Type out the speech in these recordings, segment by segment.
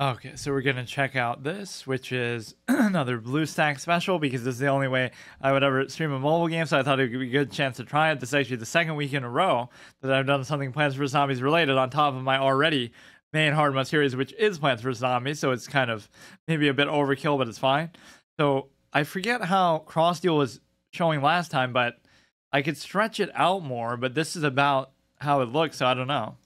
Okay, so we're gonna check out this, which is another blue stack special, because this is the only way I would ever stream a mobile game, so I thought it would be a good chance to try it. This is actually the second week in a row that I've done something Plants vs. Zombies related on top of my already main hard mode series, which is Plants vs. Zombies, so it's kind of maybe a bit overkill, but it's fine. So I forget how cross deal was showing last time, but I could stretch it out more, but this is about how it looks, so I don't know.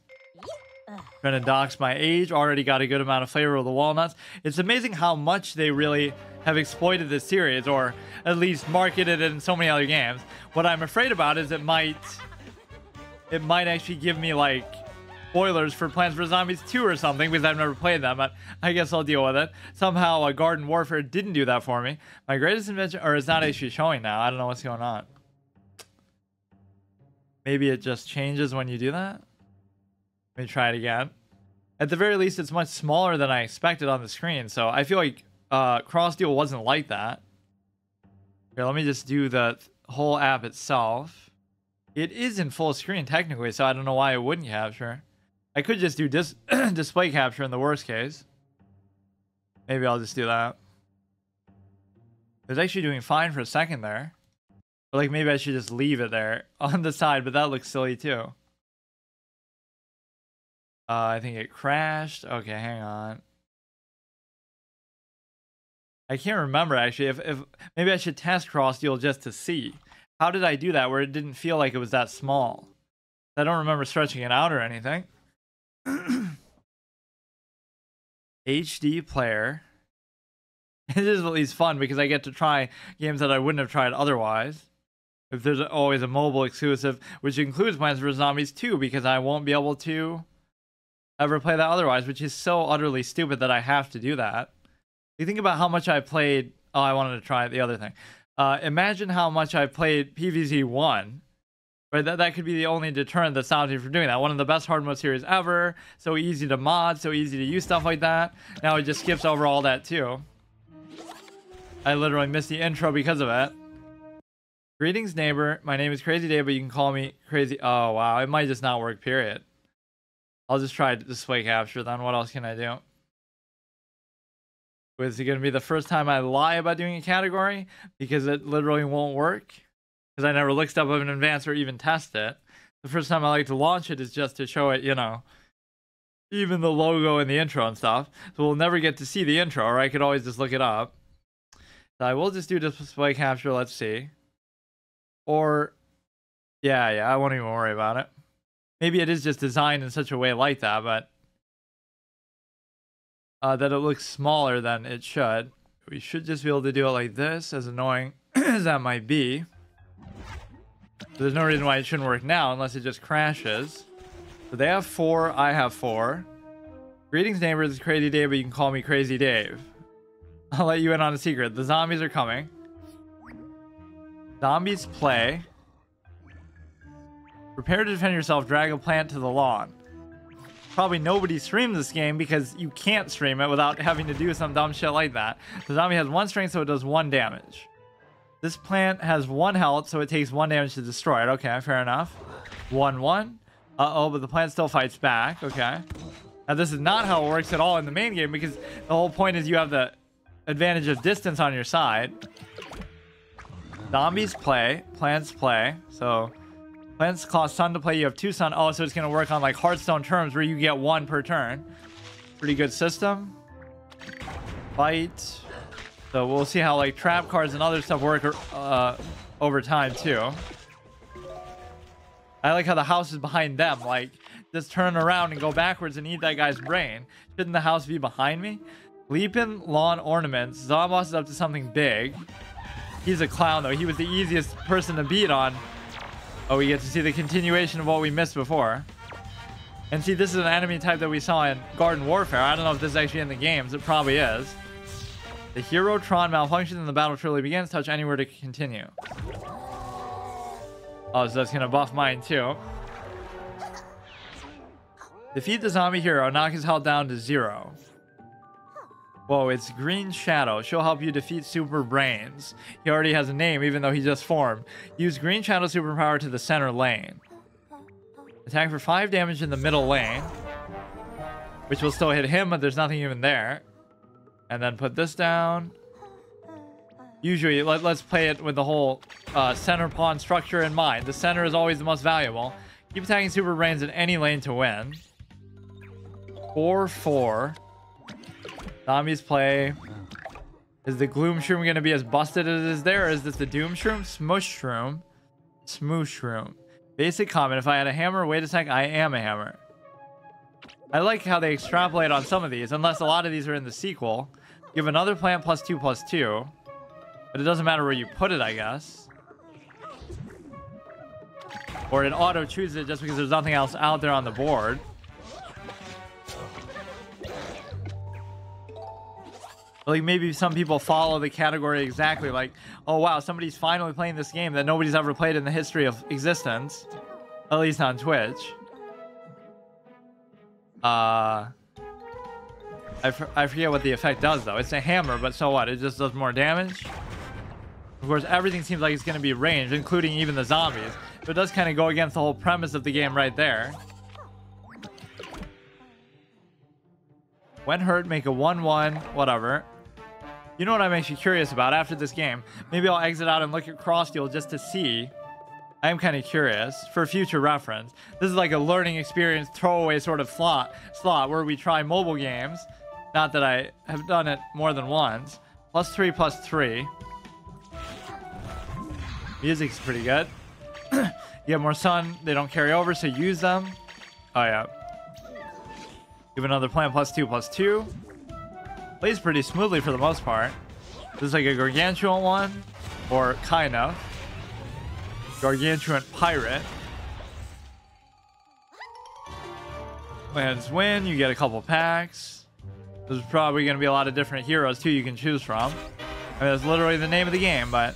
Gonna dox my age. Already got a good amount of flavor of the walnuts. It's amazing how much they really have exploited this series, or at least marketed it in so many other games. What I'm afraid about is it might actually give me like spoilers for Plants vs. Zombies 2 or something, because I've never played them, but I guess I'll deal with it. Somehow Garden Warfare didn't do that for me. My greatest invention, or it's not actually showing now. I don't know what's going on. Maybe it just changes when you do that. Let me try it again. At the very least, it's much smaller than I expected on the screen, so I feel like cross deal wasn't like that. Here, let me just do the whole app itself. It is in full screen technically, so I don't know why it wouldn't capture. I could just do display capture in the worst case. Maybe I'll just do that. It was actually doing fine for a second there. Or like maybe I should just leave it there on the side, but that looks silly too. I think it crashed. Okay, hang on. I can't remember actually. If maybe I should test cross deal just to see. How did I do that where it didn't feel like it was that small? I don't remember stretching it out or anything. HD player. It is at least fun because I get to try games that I wouldn't have tried otherwise. If there's always a mobile exclusive, which includes Plants vs. Zombies 2, because I won't be able to ever play that otherwise, which is so utterly stupid that I have to do that. You think about how much I played. Oh, I wanted to try the other thing. Imagine how much I played PvZ1. Right, that could be the only deterrent that stops me from doing that. One of the best hard mode series ever. So easy to mod, so easy to use stuff like that. Now it just skips over all that too. I literally missed the intro because of it. Greetings, neighbor. My name is Crazy Dave, but you can call me Crazy. Oh, wow. It might just not work, period. I'll just try display capture then. What else can I do? Is it going to be the first time I lie about doing a category? Because it literally won't work? Because I never looked stuff up in advance or even test it. The first time I like to launch it is just to show it, you know, even the logo and the intro and stuff. So we'll never get to see the intro, or I could always just look it up. So I will just do display capture. Let's see. Or, yeah, I won't even worry about it. Maybe it is just designed in such a way like that, but that it looks smaller than it should. We should just be able to do it like this, as annoying as that might be. So there's no reason why it shouldn't work now, unless it just crashes. So they have 4, I have 4. Greetings, neighbors, it's Crazy Dave, but you can call me Crazy Dave. I'll let you in on a secret. The zombies are coming. Zombies play. Prepare to defend yourself, drag a plant to the lawn. Probably nobody streams this game because you can't stream it without having to do some dumb shit like that. The zombie has 1 strength, so it does 1 damage. This plant has 1 health, so it takes 1 damage to destroy it. Okay, fair enough. 1-1. Uh-oh, but the plant still fights back. Okay. Now, this is not how it works at all in the main game, because the whole point is you have the advantage of distance on your side. Zombies play. Plants play. So, plants cost sun to play. You have 2 sun. Oh, so it's going to work on, like, Hearthstone terms where you get 1 per turn. Pretty good system. Fight. So we'll see how like trap cards and other stuff work over time too. I like how the house is behind them. Like, just turn around and go backwards and eat that guy's brain. Shouldn't the house be behind me? Leaping lawn ornaments. Zombos is up to something big. He's a clown though. He was the easiest person to beat on. Oh, we get to see the continuation of what we missed before. And see, this is an enemy type that we saw in Garden Warfare. I don't know if this is actually in the games. It probably is. The Hero-Tron malfunctions and the battle truly begins. Touch anywhere to continue. Oh, so that's going to buff mine too. Defeat the zombie hero. Knock his health down to 0. Whoa, it's Green Shadow. She'll help you defeat Super Brains. He already has a name, even though he just formed. Use Green Shadow superpower to the center lane. Attack for 5 damage in the middle lane. which will still hit him, but there's nothing even there. And then put this down. Usually, let's play it with the whole center pawn structure in mind. The center is always the most valuable. Keep attacking super brains in any lane to win. 4-4. Zombies play. Is the Gloom Shroom going to be as busted as it is there? Or is this the Doom Shroom? Smush Shroom. Smoosh Shroom. Basic comment. If I had a hammer, wait a sec, I am a hammer. I like how they extrapolate on some of these, unless a lot of these are in the sequel. Give another plant +2/+2. But it doesn't matter where you put it, I guess. Or it auto chooses it just because there's nothing else out there on the board. Like maybe some people follow the category exactly, like, oh wow, somebody's finally playing this game that nobody's ever played in the history of existence, at least on Twitch. I forget what the effect does though. It's a hammer, but so what? It just does more damage. Of course, everything seems like it's going to be ranged, including even the zombies. So it does kind of go against the whole premise of the game right there. When hurt, make a 1-1, whatever. You know what I'm actually curious about after this game? Maybe I'll exit out and look at Crossdeal just to see. I am kind of curious for future reference. This is like a learning experience throwaway sort of slot where we try mobile games. Not that I have done it more than once. +3/+3. Music's pretty good. You get more sun. They don't carry over, so use them. Oh, yeah. Give another plant +2/+2. Plays pretty smoothly for the most part. This is like a gargantuan one. Or kind of. Gargantuan pirate. Lands win. You get a couple packs. There's probably going to be a lot of different heroes, too, you can choose from. I mean, that's literally the name of the game, but...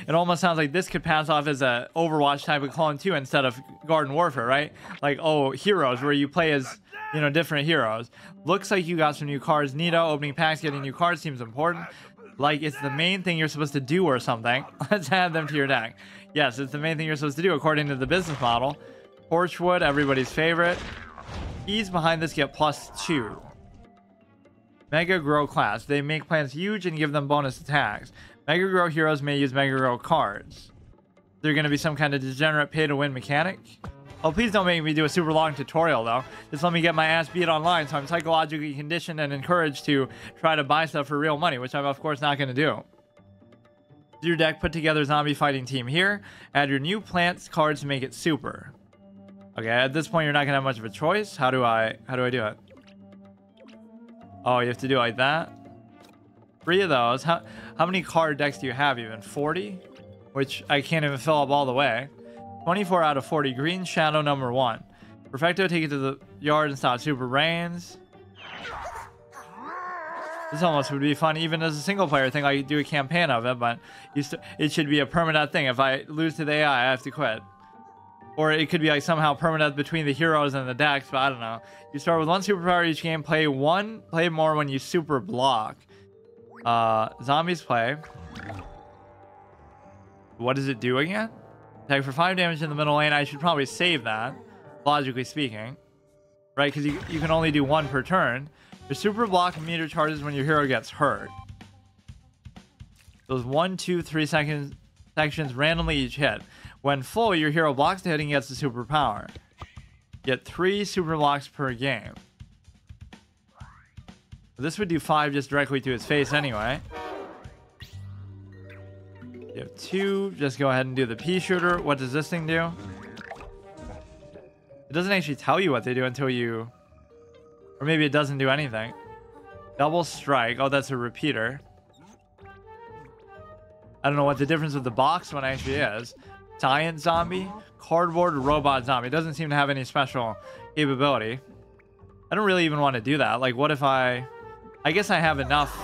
it almost sounds like this could pass off as a Overwatch type of clone too, instead of Garden Warfare, right? Like, oh, heroes, where you play as, you know, different heroes. Looks like you got some new cards. Neato, opening packs, getting new cards seems important. Like it's the main thing you're supposed to do or something. Let's add them to your deck. Yes, it's the main thing you're supposed to do according to the business model. Torchwood, everybody's favorite. Keys behind this get +2. Mega Grow class. They make plants huge and give them bonus attacks. Mega Grow heroes may use Mega Grow cards. They're going to be some kind of degenerate pay-to-win mechanic. Oh, please don't make me do a super long tutorial, though. Just let me get my ass beat online so I'm psychologically conditioned and encouraged to try to buy stuff for real money, which I'm, of course, not going to do. Your deck, put together zombie fighting team here. Add your new plants cards to make it super. Okay, at this point, you're not going to have much of a choice. How do I do it? Oh, you have to do it like that? 3 of those. How many card decks do you have even? 40? Which I can't even fill up all the way. 24 out of 40. Green Shadow number 1. Perfecto, take it to the yard and stop super rains. This almost would be fun even as a single player thing. I do a campaign of it, but it should be a permanent thing. If I lose to the AI, I have to quit. Or it could be like somehow permanent between the heroes and the decks, but I don't know. You start with 1 superpower each game. Play more when you super block. Zombies play. What does it do again? Attack for 5 damage in the middle lane. I should probably save that, logically speaking, right? Because you can only do 1 per turn. Your super block meter charges when your hero gets hurt. Those 1, 2, 3 sections randomly each hit. When full, your hero blocks the hit and gets the superpower. Get 3 super blocks per game. This would do 5 just directly to his face anyway. You have 2. Just go ahead and do the pea shooter. What does this thing do? It doesn't actually tell you what they do until you... Or maybe it doesn't do anything. Double strike. Oh, that's a repeater. I don't know what the difference with the box one actually is. Giant zombie. Cardboard robot zombie. It doesn't seem to have any special capability. I don't really even want to do that. Like, what if I guess I have enough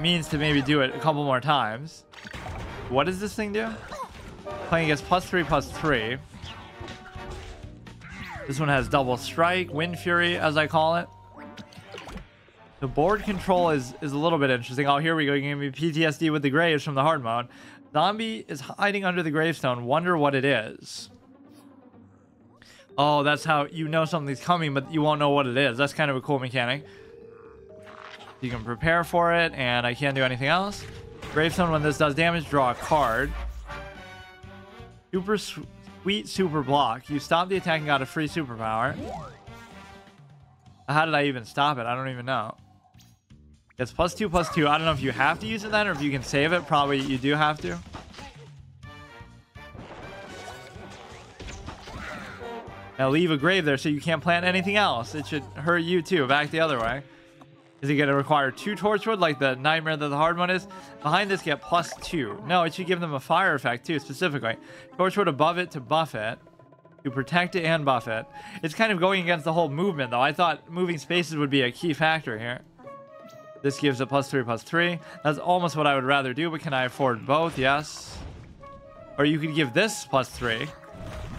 means to maybe do it a couple more times. What does this thing do? Playing against +3/+3. This one has double strike, wind fury, as I call it. The board control is a little bit interesting. Oh, here we go. You're gonna be PTSD with the graves from the hard mode. Zombie is hiding under the gravestone. Wonder what it is. Oh, that's how you know something's coming, but you won't know what it is. That's kind of a cool mechanic. You can prepare for it, and I can't do anything else. Gravestone, when this does damage, draw a card. Super sweet super block. You stop the attack and got a free superpower. How did I even stop it? I don't even know. It's +2/+2. I don't know if you have to use it then or if you can save it. Probably you do have to. Now leave a grave there so you can't plant anything else. It should hurt you too. Back the other way. Is it going to require 2 torchwood like the nightmare that the hard one is? Behind this, get +2. No, it should give them a fire effect too, specifically. Torchwood above it to buff it. To protect it and buff it. It's kind of going against the whole movement though. I thought moving spaces would be a key factor here. This gives a +3/+3. That's almost what I would rather do, but can I afford both? Yes. Or you could give this +3.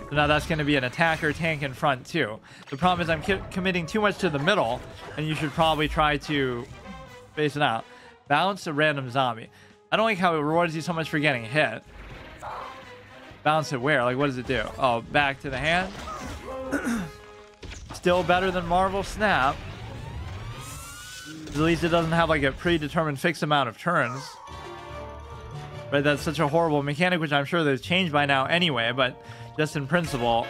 So now that's going to be an attacker tank in front too. The problem is I'm committing too much to the middle, and you should probably try to space it out. Bounce a random zombie. I don't like how it rewards you so much for getting hit. Bounce it where? Like, what does it do? Oh, back to the hand. Still better than Marvel Snap. At least it doesn't have like a predetermined fixed amount of turns. Right, that's such a horrible mechanic, which I'm sure they've changed by now anyway, but just in principle.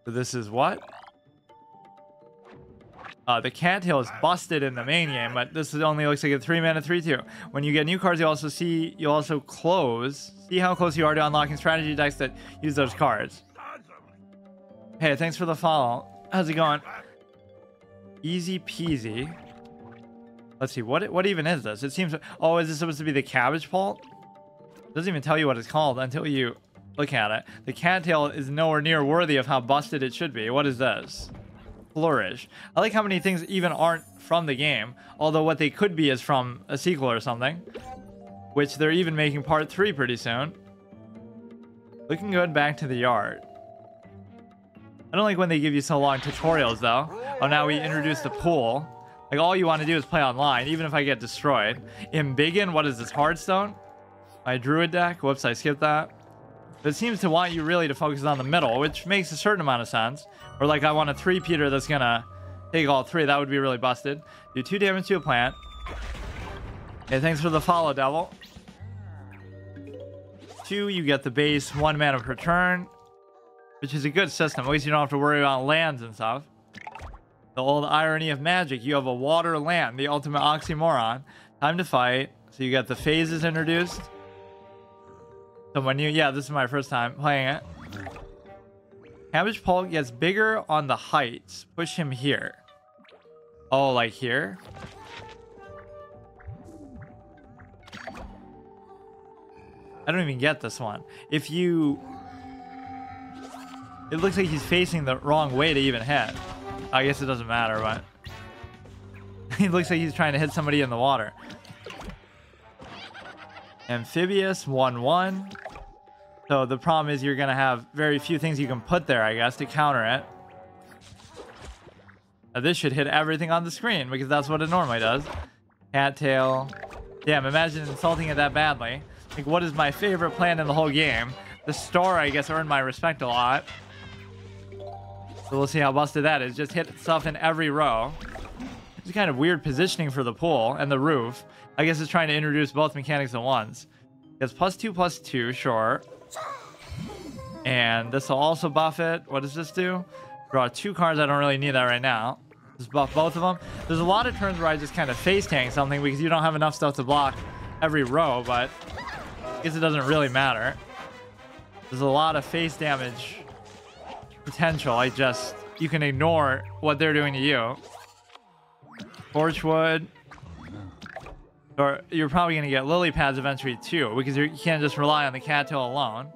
So this is what? The cattail is busted in the main game, but this only looks like a 3-mana 3/2. When you get new cards, you'll also close. See how close you are to unlocking strategy decks that use those cards. Hey, thanks for the follow. How's it going? Easy peasy. Let's see, what even is this? It seems... Oh, is this supposed to be the cabbage pulp? It doesn't even tell you what it's called until you look at it. The cattail is nowhere near worthy of how busted it should be. What is this? Flourish. I like how many things even aren't from the game, although what they could be is from a sequel or something, which they're even making part 3 pretty soon. Looking good. Back to the yard. I don't like when they give you so long tutorials though. Oh, now we introduced the pool. Like, all you want to do is play online, even if I get destroyed. Embiggen, what is this, Hardstone? My druid deck? Whoops, I skipped that. But it seems to want you really to focus on the middle, which makes a certain amount of sense. Or like, I want a 3-peater that's gonna take all 3. That would be really busted. Do 2 damage to a plant. Hey, thanks for the follow, Devil. 2, you get the base 1 mana per turn, which is a good system. At least you don't have to worry about lands and stuff. The old irony of magic. You have a water land, the ultimate oxymoron. Time to fight. So you got the phases introduced. So when you... Yeah, this is my first time playing it. Cabbage Pulp gets bigger on the heights. Push him here. Oh, like here? I don't even get this one. If you... It looks like he's facing the wrong way to even hit. I guess it doesn't matter, but... He looks like he's trying to hit somebody in the water. Amphibious, 1/1. So the problem is you're going to have very few things you can put there, I guess, to counter it. Now this should hit everything on the screen, because that's what it normally does. Cattail. Damn, imagine insulting it that badly. Like, what is my favorite plan in the whole game? The star, I guess, earned my respect a lot. So we'll see how busted that is. Just hit stuff in every row. It's kind of weird positioning for the pool and the roof. I guess it's trying to introduce both mechanics at once. It's +2/+2, sure. And this will also buff it. What does this do? Draw 2 cards. I don't really need that right now. Just buff both of them. There's a lot of turns where I just kind of face tank something because you don't have enough stuff to block every row, but I guess it doesn't really matter. There's a lot of face damage potential. You can ignore what they're doing to you. Torchwood. Or you're probably going to get lily pads eventually too, because you can't just rely on the cattail alone.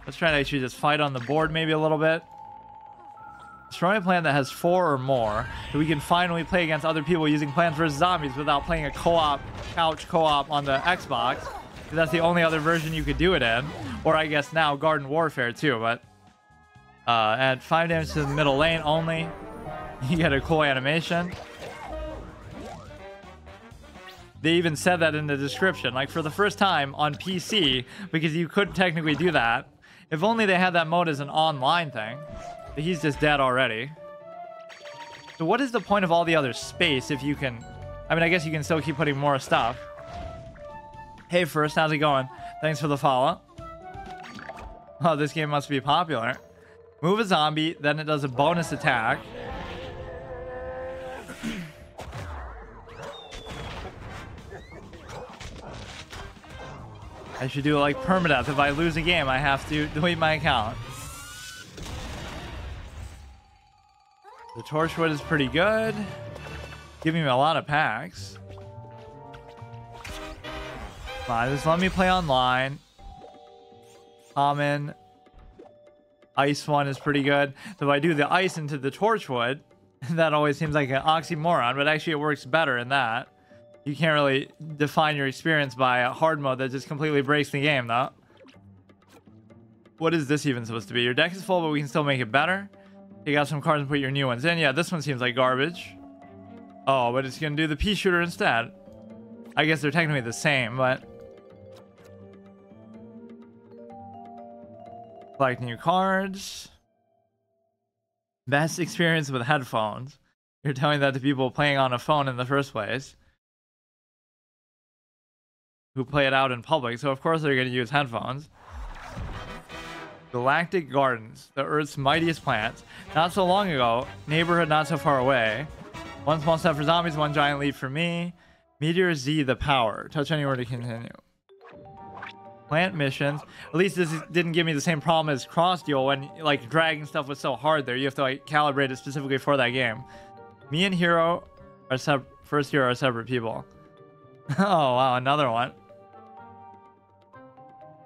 Let's try to actually just fight on the board maybe a little bit. Destroy a plan that has 4 or more, so we can finally play against other people using Plants vs. Zombies without playing a co-op, couch co-op on the Xbox. Because that's the only other version you could do it in. Or I guess now Garden Warfare too, but... add 5 damage to the middle lane only. You get a cool animation. They even said that in the description, like for the first time on PC, because you couldn't technically do that. If only they had that mode as an online thing. But he's just dead already. So what is the point of all the other space if you can... I mean, I guess you can still keep putting more stuff. Hey, First, how's it going? Thanks for the follow. Oh, this game must be popular. Move a zombie, then it does a bonus attack. I should do it like permadeath. If I lose a game, I have to delete my account. The Torchwood is pretty good. Giving me a lot of packs. Fine, just let me play online. Common. Ice one is pretty good. So if I do the ice into the Torchwood, that always seems like an oxymoron, but actually it works better in that. You can't really define your experience by a hard mode that just completely breaks the game, though. What is this even supposed to be? Your deck is full, but we can still make it better. Take out some cards and put your new ones in. Yeah, this one seems like garbage. Oh, but it's going to do the pea shooter instead. I guess they're technically the same, but... Collect new cards. Best experience with headphones. You're telling that to people playing on a phone in the first place. Who play it out in public, so of course they're going to use headphones. Galactic Gardens, the Earth's mightiest plants. Not so long ago, neighborhood not so far away. One small step for zombies, one giant leap for me. Meteor Z, the power. Touch anywhere to continue. Plant missions. At least this didn't give me the same problem as Cross Deal when like dragging stuff was so hard there. You have to like calibrate it specifically for that game. Me and Hero are first Hero are separate people. Oh wow, another one.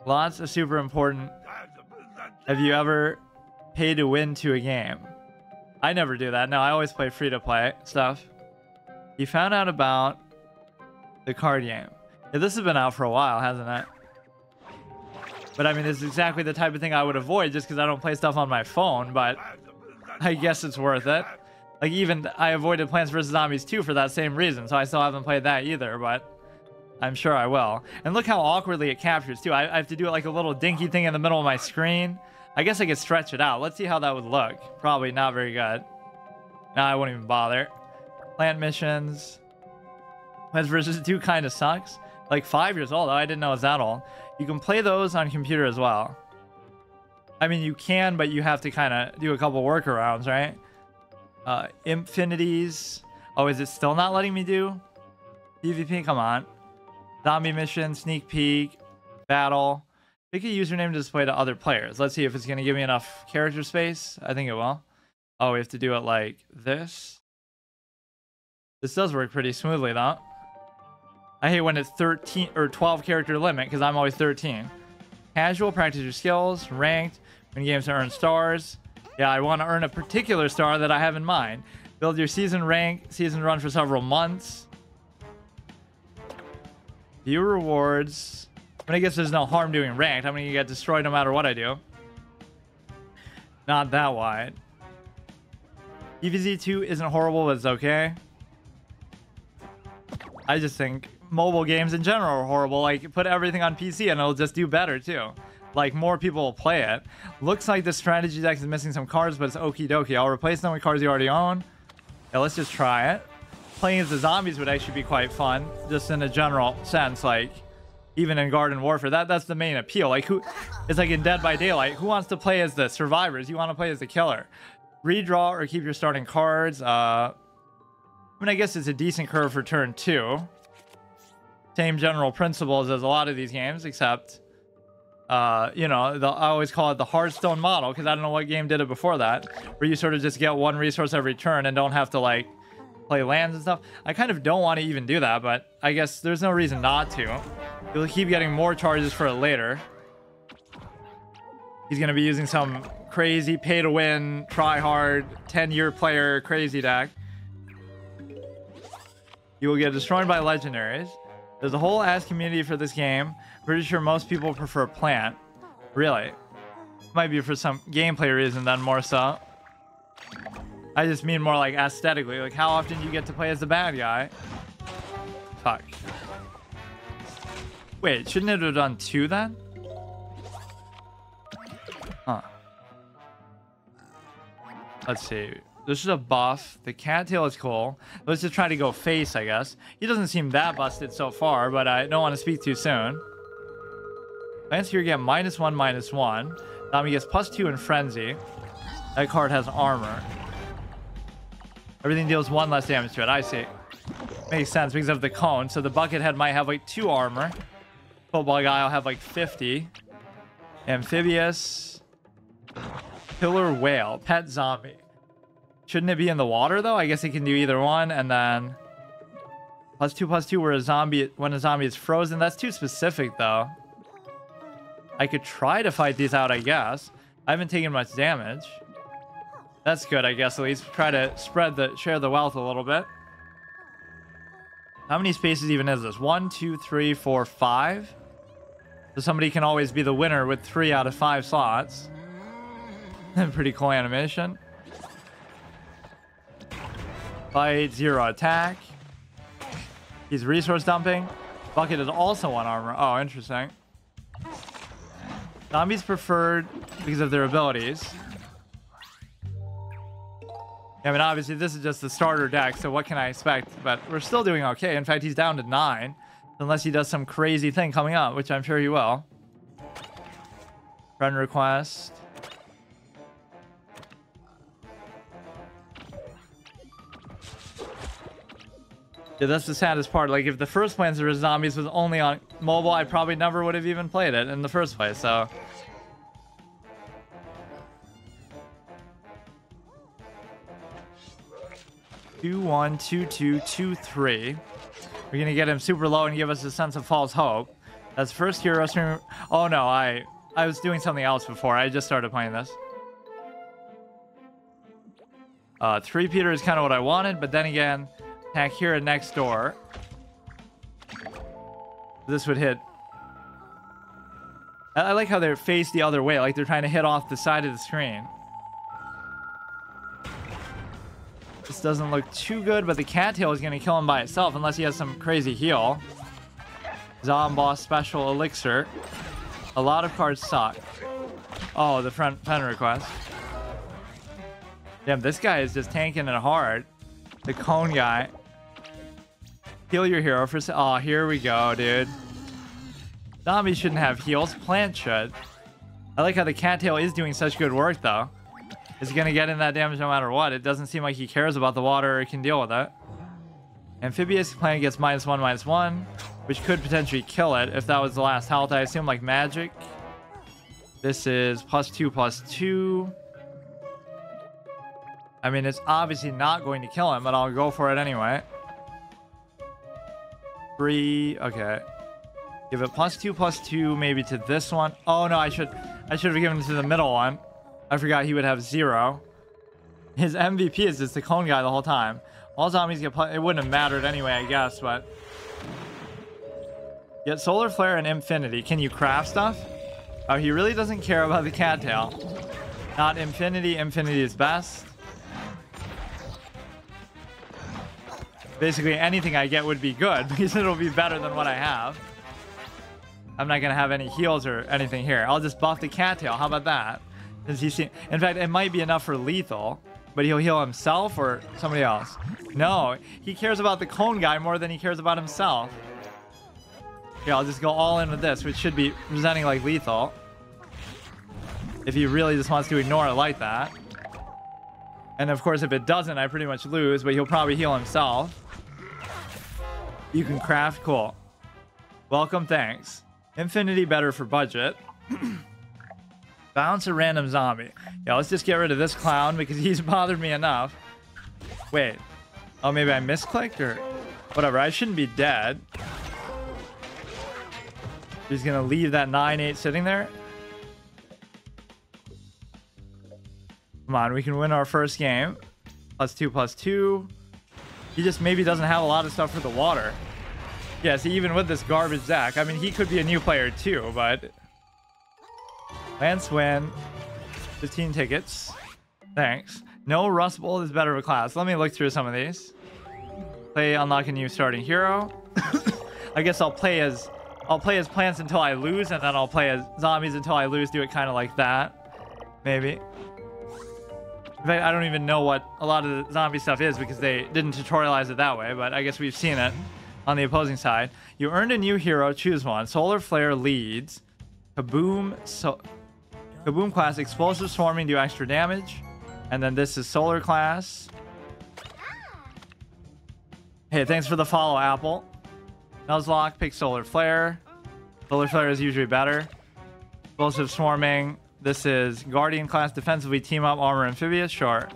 Lots of super important. Have you ever paid to win to a game? I never do that. No, I always play free to play stuff. You found out about the card game. Yeah, this has been out for a while, hasn't it? But I mean, this is exactly the type of thing I would avoid just because I don't play stuff on my phone, but I guess it's worth it. Like even I avoided Plants vs. Zombies 2 for that same reason, so I still haven't played that either, but I'm sure I will. And look how awkwardly it captures too. I have to do it like a little dinky thing in the middle of my screen. I guess I could stretch it out. Let's see how that would look. Probably not very good. No, I won't even bother. Plant missions. Plants vs. 2 kind of sucks. Like 5 years old. Oh, I didn't know it was that old. You can play those on computer as well. I mean, you can, but you have to kind of do a couple workarounds, right? Infinities. Oh, is it still not letting me do PvP? Come on. Zombie mission, sneak peek, battle. Pick a username to display to other players. Let's see if it's going to give me enough character space. I think it will. Oh, we have to do it like this. This does work pretty smoothly, though. I hate when it's 13 or 12 character limit because I'm always 13. Casual, practice your skills. Ranked, win games to earn stars. Yeah, I want to earn a particular star that I have in mind. Build your season rank, season run for several months. View rewards. I mean, I guess there's no harm doing ranked. I'm going to get destroyed no matter what I do. Not that wide. EVZ2 isn't horrible, but it's okay. I just think mobile games in general are horrible. Like, put everything on PC and it'll just do better, too. Like, more people will play it. Looks like the strategy deck is missing some cards, but it's okie dokie. I'll replace them with cards you already own. Yeah, let's just try it. Playing as the zombies would actually be quite fun, just in a general sense. Like, even in Garden Warfare, that's the main appeal. Like, it's like in Dead by Daylight. Who wants to play as the survivors? You want to play as the killer. Redraw or keep your starting cards. I mean, I guess it's a decent curve for turn 2. Same general principles as a lot of these games, except, you know, I always call it the Hearthstone model, because I don't know what game did it before that, where you sort of just get one resource every turn and don't have to, like, play lands and stuff. I kind of don't want to even do that, but I guess there's no reason not to. You'll keep getting more charges for it later. He's going to be using some crazy pay-to-win, try-hard, 10-year player crazy deck. You will get destroyed by legendaries. There's a whole ass community for this game. Pretty sure most people prefer plant. Really? Might be for some gameplay reason then more so. I just mean more like aesthetically. Like how often do you get to play as the bad guy? Fuck. Wait, shouldn't it have done 2 then? Huh. Let's see. This is a buff. The cattail is cool. Let's just try to go face, I guess. He doesn't seem that busted so far, but I don't want to speak too soon. Lance here get -1, -1. Zombie gets +2 in Frenzy. That card has armor. Everything deals 1 less damage to it. I see. Makes sense because of the cone. So the Buckethead might have like 2 armor. Football guy will have like 50. Amphibious. Killer whale. Pet zombie. Shouldn't it be in the water though? I guess it can do either one. And then +2/+2 where when a zombie is frozen. That's too specific though. I could try to fight these out, I guess. I haven't taken much damage. That's good, I guess. At least try to share the wealth a little bit. How many spaces even is this? 1, 2, 3, 4, 5. So somebody can always be the winner with 3 out of 5 slots. Pretty cool animation. Fight, 0 attack. He's resource dumping. Bucket is also 1 armor. Oh, interesting. Zombies preferred because of their abilities. I mean, obviously, this is just the starter deck, so what can I expect? But we're still doing okay. In fact, he's down to 9. Unless he does some crazy thing coming up, which I'm sure he will. Friend request. Yeah, that's the saddest part. Like, if the first Plants vs. Zombies was only on mobile, I probably never would have even played it in the first place, so... 2, 1, 2, 2, 2, 3. We're gonna get him super low and give us a sense of false hope. That's first hero stream. Oh no, I was doing something else before. I just started playing this. 3-peater is kind of what I wanted, but then again, attack here and next door. This would hit. I like how they're faced the other way, like they're trying to hit off the side of the screen. This doesn't look too good, but the cattail is going to kill him by itself unless he has some crazy heal. Zomboss special elixir. A lot of cards suck. Oh, the friend request. Damn, this guy is just tanking it hard. The cone guy. Heal your hero for... Oh, here we go, dude. Zombies shouldn't have heals. Plant should. I like how the cattail is doing such good work, though. Is he going to get in that damage no matter what? It doesn't seem like he cares about the water or can deal with it. Amphibious plant gets -1, -1, which could potentially kill it if that was the last health. I assume like magic. This is +2/+2. I mean, it's obviously not going to kill him, but I'll go for it anyway. 3. Okay. Give it +2/+2 maybe to this one. Oh no, I should have given it to the middle one. I forgot he would have 0. His MVP is just the cone guy the whole time. All zombies get... It wouldn't have mattered anyway, I guess, but... Get Solar Flare and Infinity. Can you craft stuff? Oh, he really doesn't care about the cattail. Not Infinity. Infinity is best. Basically, anything I get would be good, because it'll be better than what I have. I'm not going to have any heals or anything here. I'll just buff the cattail. How about that? Does he see? In fact, it might be enough for lethal, but he'll heal himself or somebody else. No, he cares about the cone guy more than he cares about himself. Yeah, I'll just go all in with this, which should be presenting like lethal. If he really just wants to ignore it like that. And of course, if it doesn't, I pretty much lose, but he'll probably heal himself. You can craft. Cool. Welcome, thanks. Infinity better for budget. Bounce a random zombie. Yeah, let's just get rid of this clown because he's bothered me enough. Wait. Oh, maybe I misclicked or whatever. I shouldn't be dead. He's going to leave that 9-8 sitting there. Come on, we can win our first game. +2/+2. He just maybe doesn't have a lot of stuff for the water. Yeah, see, even with this garbage deck, I mean, he could be a new player too, but... Lance win. 15 tickets. Thanks. No, Rust Bolt is better of a class. Let me look through some of these. Play, unlock a new starting hero. I guess I'll play as I'll play as plants until I lose, and then I'll play as zombies until I lose. Do it kind of like that, maybe. In fact, I don't even know what a lot of the zombie stuff is because they didn't tutorialize it that way, but I guess we've seen it on the opposing side. You earned a new hero. Choose one. Solar Flare leads. Kaboom. Kaboom class. Explosive swarming. Do extra damage. And then this is Solar class. Hey, thanks for the follow, Apple. Nuzlocke, pick Solar Flare. Solar Flare is usually better. Explosive Swarming. This is Guardian class, defensively, team up, armor, amphibious. Sure.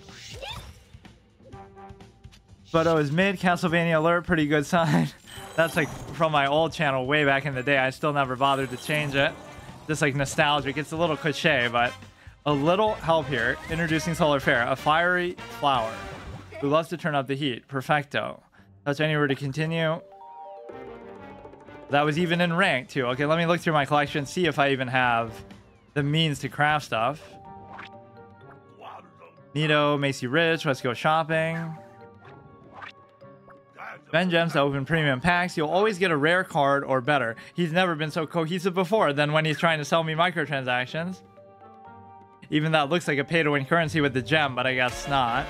Photo is mid. Castlevania alert, pretty good sign. That's like from my old channel way back in the day. I still never bothered to change it. Just like nostalgic. It's a little cliche, but a little help here. Introducing Solar Flare, a fiery flower who loves to turn up the heat. Perfecto. Touch anywhere to continue. That was even in rank too. Okay, let me look through my collection, see if I even have the means to craft stuff. Nito makes you rich. Let's go shopping. Spend gems to open premium packs. You'll always get a rare card or better. He's never been so cohesive before than when he's trying to sell me microtransactions. Even that looks like a pay-to-win currency with the gem, but I guess not.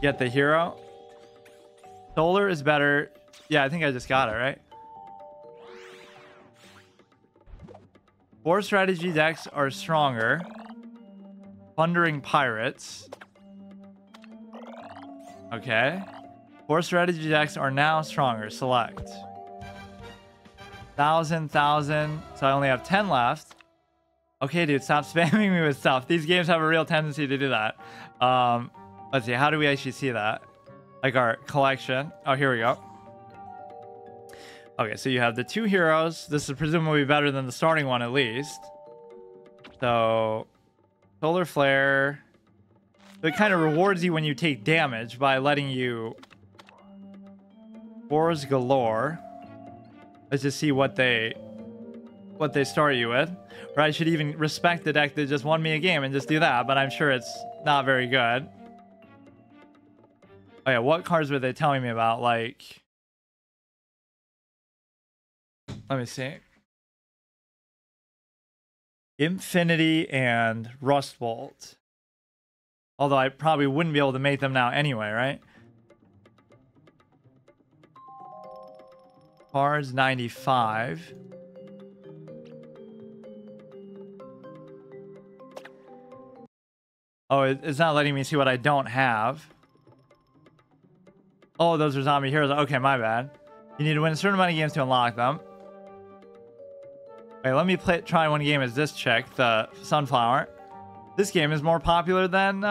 Get the hero. Solar is better. Yeah, I think I just got it, right? 4 strategy decks are stronger. Plundering Pirates. Okay. 4 strategy decks are now stronger. Select. 1,000. So I only have 10 left. Okay, dude, stop spamming me with stuff. These games have a real tendency to do that. Let's see. How do we actually see that? Like our collection. Oh, here we go. Okay, so you have the 2 heroes. This is presumably better than the starting one, at least. So, Solar Flare. It kind of rewards you when you take damage by letting you... Wars galore. Let's just see what they start you with. Or I should even respect the deck that just won me a game and just do that, but I'm sure it's not very good. Oh yeah, what cards were they telling me about? Like... Let me see. Infinity and Rust Bolt. Although I probably wouldn't be able to make them now anyway, right? Cards 95. Oh, it's not letting me see what I don't have. Oh, those are zombie heroes. Okay, my bad. You need to win a certain amount of games to unlock them. Wait, let me try one game as this chick, the Sunflower. This game is more popular than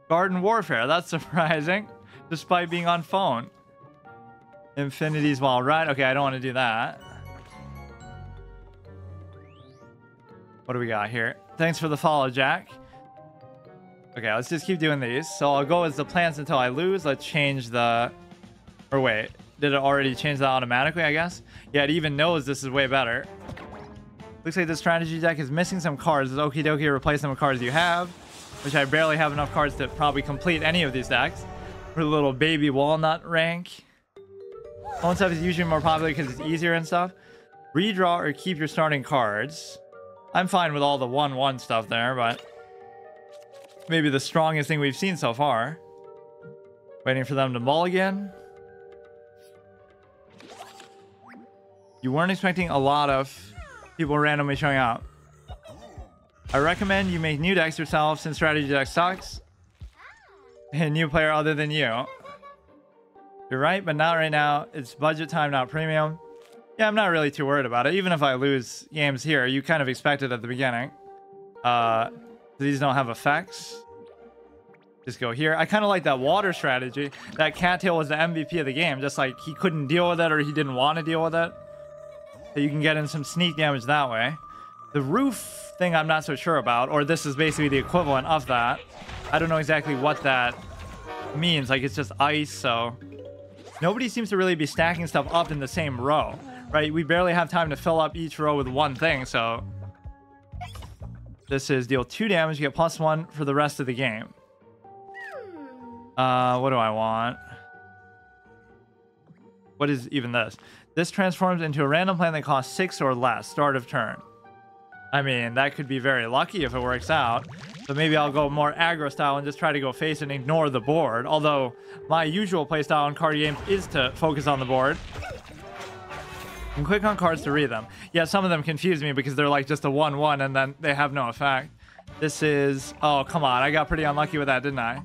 Garden Warfare. That's surprising, despite being on phone. Infinity's Wild Ride. Okay, I don't want to do that. What do we got here? Thanks for the follow, Jack. Okay, let's just keep doing these. So I'll go as the plants until I lose. Let's change the... Or wait, did it already change that automatically, I guess? Yeah, it even knows this is way better. Looks like the strategy deck is missing some cards. It's okie dokie, replace them with cards you have. Which I barely have enough cards to probably complete any of these decks. For a little baby walnut rank. Phone stuff is usually more popular because it's easier and stuff. Redraw or keep your starting cards. I'm fine with all the 1/1 stuff there, but... Maybe the strongest thing we've seen so far. Waiting for them to mulligan. You weren't expecting a lot of people randomly showing up. I recommend you make new decks yourself since strategy deck sucks. A new player other than you. You're right, but not right now. It's budget time, not premium. Yeah, I'm not really too worried about it. Even if I lose games here, you kind of expect it at the beginning. These don't have effects. Just go here. I kind of like that water strategy. That cattail was the MVP of the game. Just like he couldn't deal with it or he didn't want to deal with it. So you can get in some sneak damage that way. The roof thing I'm not so sure about. Or this is basically the equivalent of that. I don't know exactly what that means. Like it's just ice, so... Nobody seems to really be stacking stuff up in the same row. Right? We barely have time to fill up each row with one thing, so... This is deal 2 damage, get +1 for the rest of the game. What do I want? What is even this? This transforms into a random plant that costs 6 or less. Start of turn. I mean, that could be very lucky if it works out. So maybe I'll go more aggro style and just try to go face and ignore the board. Although my usual playstyle in card games is to focus on the board. And click on cards to read them. Yeah, some of them confuse me because they're like just a 1/1 and then they have no effect. This is... Oh, come on. I got pretty unlucky with that, didn't I?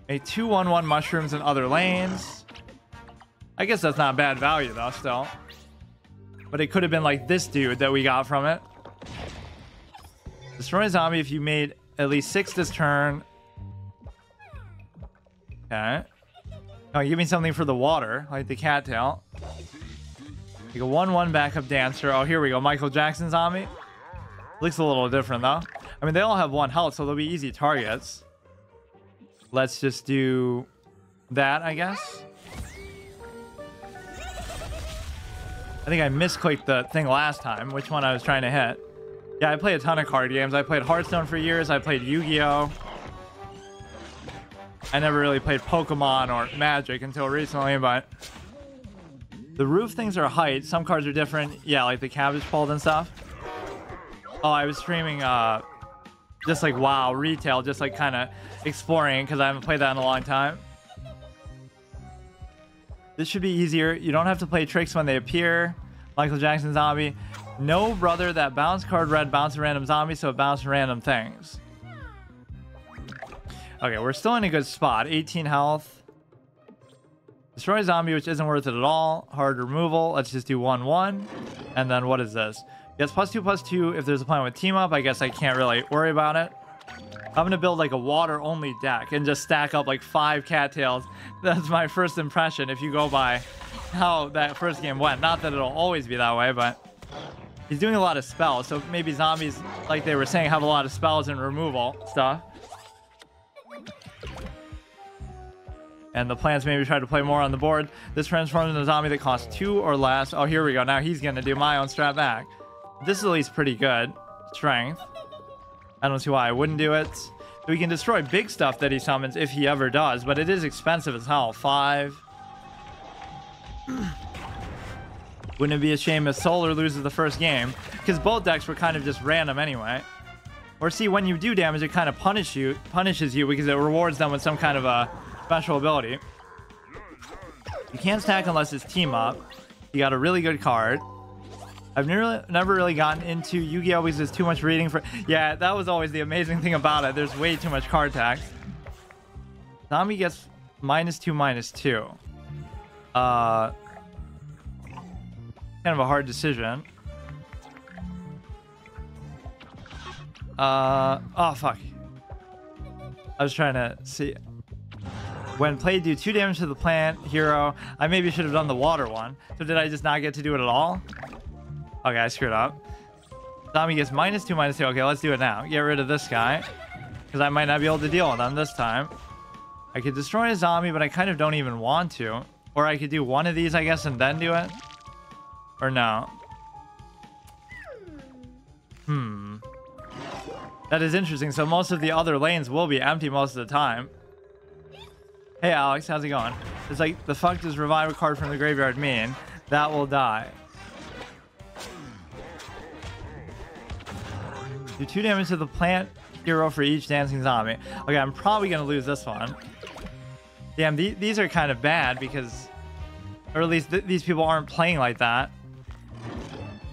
A 2/1/1 mushrooms in other lanes. I guess that's not bad value though, still. But it could have been like this dude that we got from it. Destroy a zombie if you made at least 6 this turn. Okay. Oh, give me something for the water, like the cattail. Like a 1/1 backup dancer. Oh, here we go. Michael Jackson zombie. Looks a little different though. I mean, they all have 1 health, so they'll be easy targets. Let's just do that, I guess. I think I misclicked the thing last time, which one I was trying to hit. Yeah, I play a ton of card games. I played Hearthstone for years. I played Yu-Gi-Oh! I never really played Pokemon or Magic until recently, but... The roof things are height. Some cards are different. Yeah, like the cabbage pole and stuff. Oh, I was streaming just like WoW retail, just like kind of exploring because I haven't played that in a long time. This should be easier. You don't have to play tricks when they appear. Michael Jackson zombie. No, brother, that bounce card red bounce a random zombie, so it bounces random things. Okay, we're still in a good spot. 18 health. Destroy a zombie, which isn't worth it at all. Hard removal. Let's just do 1/1. And then what is this? Yes, +2/+2 if there's a plan with team up. I guess I can't really worry about it. I'm gonna build like a water only deck and just stack up like 5 cattails. That's my first impression if you go by how that first game went. Not that it'll always be that way, but he's doing a lot of spells, so maybe zombies, like they were saying, have a lot of spells and removal stuff. And the plants maybe try to play more on the board. This transforms into a zombie that costs 2 or less. Oh, here we go. Now he's gonna do my own strat back. This is at least pretty good. Strength. I don't see why I wouldn't do it. So we can destroy big stuff that he summons if he ever does, but it is expensive as hell. 5. Wouldn't it be a shame if Solar loses the first game? Because both decks were kind of just random anyway. Or see, when you do damage, it kind of punishes you because it rewards them with some kind of a special ability. You can't stack unless it's team up. You got a really good card. I've never really gotten into Yu-Gi-Oh! Because there's too much reading for... Yeah, that was always the amazing thing about it. There's way too much card text. Zombie gets -2/-2. Kind of a hard decision. Oh, fuck. I was trying to see... When played, do 2 damage to the plant, hero. I maybe should have done the water one. So did I just not get to do it at all? Okay, I screwed up. Zombie gets -2/-2. Okay, let's do it now. Get rid of this guy. Because I might not be able to deal with them this time. I could destroy a zombie, but I kind of don't even want to. Or I could do one of these, I guess, and then do it. Or no. That is interesting. So most of the other lanes will be empty most of the time. Hey, Alex, how's it going? It's like, the fuck does revive a card from the graveyard mean? That will die. Do 2 damage to the plant hero for each dancing zombie. Okay, I'm probably going to lose this one. Damn, these are kind of bad because... Or at least these people aren't playing like that.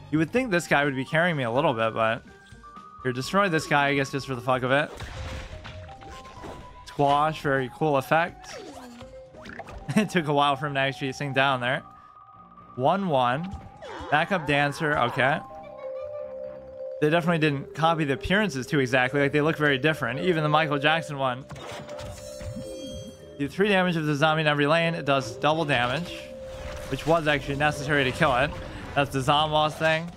You would think this guy would be carrying me a little bit, but... Here, destroy this guy, I guess, just for the fuck of it. Squash, very cool effect. It took a while for him to actually sink down there. 1/1. Backup dancer, okay. They definitely didn't copy the appearances too exactly. Like, they look very different. Even the Michael Jackson one. Do 3 damage of the zombie in every lane. It does double damage, which was actually necessary to kill it. That's the Zomboss thing.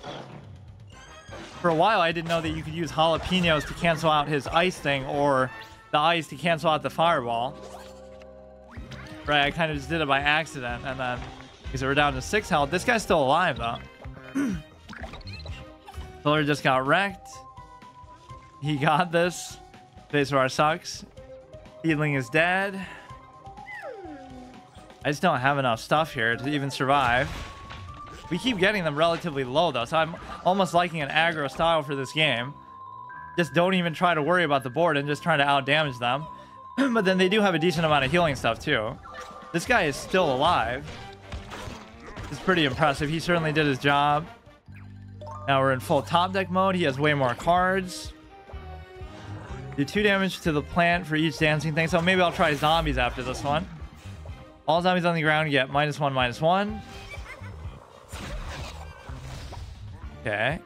For a while, I didn't know that you could use jalapenos to cancel out his ice thing, or the ice to cancel out the fireball. Right, I kind of just did it by accident, and then because we're down to 6 health. This guy's still alive though. Solar just got wrecked. He got this. Vasorar sucks. Healing is dead. I just don't have enough stuff here to even survive. We keep getting them relatively low though, so I'm almost liking an aggro style for this game. Just don't even try to worry about the board and just try to out damage them. But then they do have a decent amount of healing stuff too. This guy is still alive. It's pretty impressive. He certainly did his job. Now we're in full top deck mode. He has way more cards. Do 2 damage to the plant for each dancing thing. So maybe I'll try zombies after this one. All zombies on the ground get -1/-1. Okay.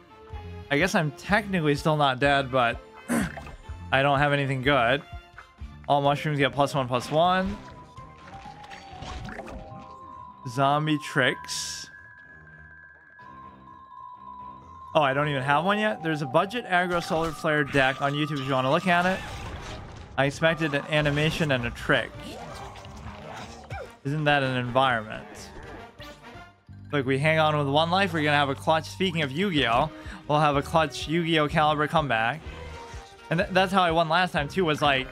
I guess I'm technically still not dead, but I don't have anything good. All mushrooms get +1/+1. Zombie tricks. Oh, I don't even have one yet. There's a budget aggro solar flare deck on YouTube if you want to look at it. I expected an animation and a trick. Isn't that an environment? Look, we hang on with 1 life. We're gonna have a clutch. Speaking of Yu-Gi-Oh, we'll have a clutch Yu-Gi-Oh caliber comeback. And that's how I won last time too, was like,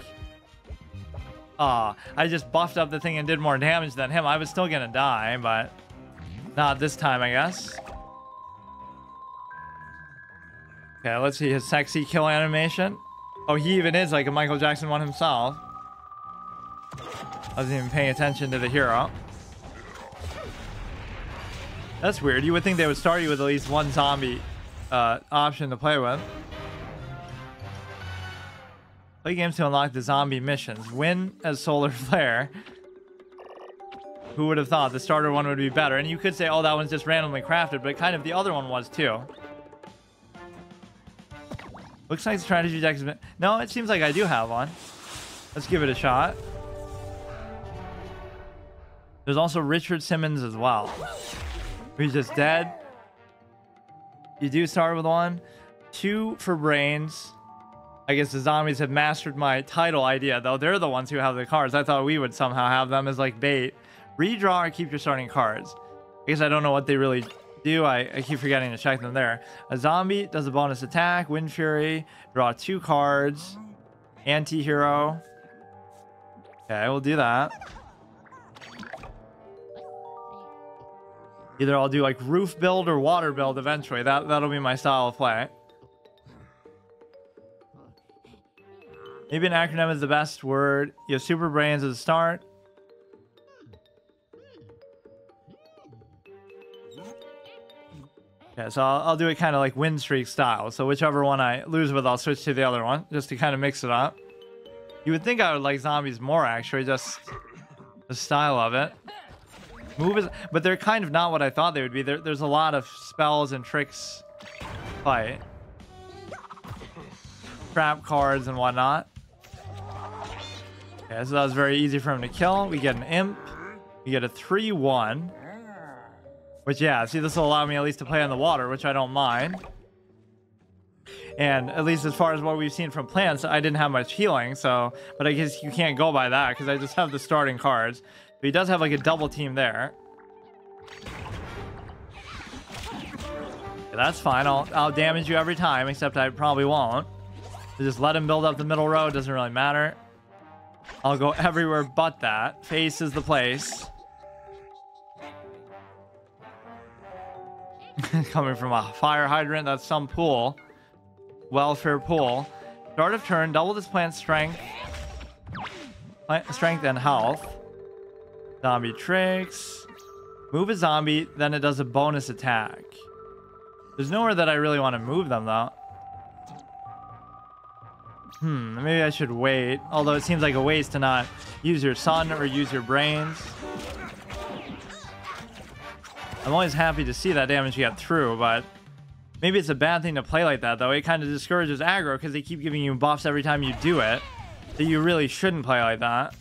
I just buffed up the thing and did more damage than him. I was still gonna die, but not this time, I guess. Okay, let's see his sexy kill animation. Oh, he even is like a Michael Jackson one himself. I wasn't even paying attention to the hero. That's weird. You would think they would start you with at least 1 zombie option to play with. Play games to unlock the zombie missions. Win as Solar Flare. Who would have thought the starter one would be better? And you could say, oh, that one's just randomly crafted, but kind of the other one was too. Looks like strategy deck has been... No, it seems like I do have one. Let's give it a shot. There's also Richard Simmons as well. He's just dead. You do start with 1. 2 for brains. I guess the zombies have mastered my title idea, though. They're the ones who have the cards. I thought we would somehow have them as like bait. Redraw or keep your starting cards. I guess I don't know what they really do. I keep forgetting to check them there. A zombie does a bonus attack. Wind Fury. Draw 2 cards. Anti-hero. Okay, we'll do that. Either I'll do like roof build or water build eventually. That'll be my style of play. Maybe an acronym is the best word. You have super brains at the start. Okay, so I'll do it kind of like win streak style. So whichever one I lose with, I'll switch to the other one just to kind of mix it up. You would think I would like zombies more, actually, just the style of it. Move is, but they're kind of not what I thought they would be. There's a lot of spells and tricks fight. Trap cards and whatnot. Okay, so that was very easy for him to kill. We get an imp. We get a 3/1. Which, yeah, see, this will allow me at least to play on the water, which I don't mind. And at least as far as what we've seen from plants, I didn't have much healing, so... But I guess you can't go by that, because I just have the starting cards. But he does have, like, a double team there. Yeah, that's fine. I'll damage you every time, except I probably won't. So just let him build up the middle row. Doesn't really matter. I'll go everywhere but that. Face is the place. Coming from a fire hydrant, that's some pool. Welfare pool. Start of turn, double this plant's strength. Strength and health. Zombie tricks. Move a zombie, then it does a bonus attack. There's nowhere that I really want to move them, though. Maybe I should wait. Although it seems like a waste to not use your sun or use your brains. I'm always happy to see that damage get through, but maybe it's a bad thing to play like that, though. It kind of discourages aggro because they keep giving you buffs every time you do it. So you really shouldn't play like that.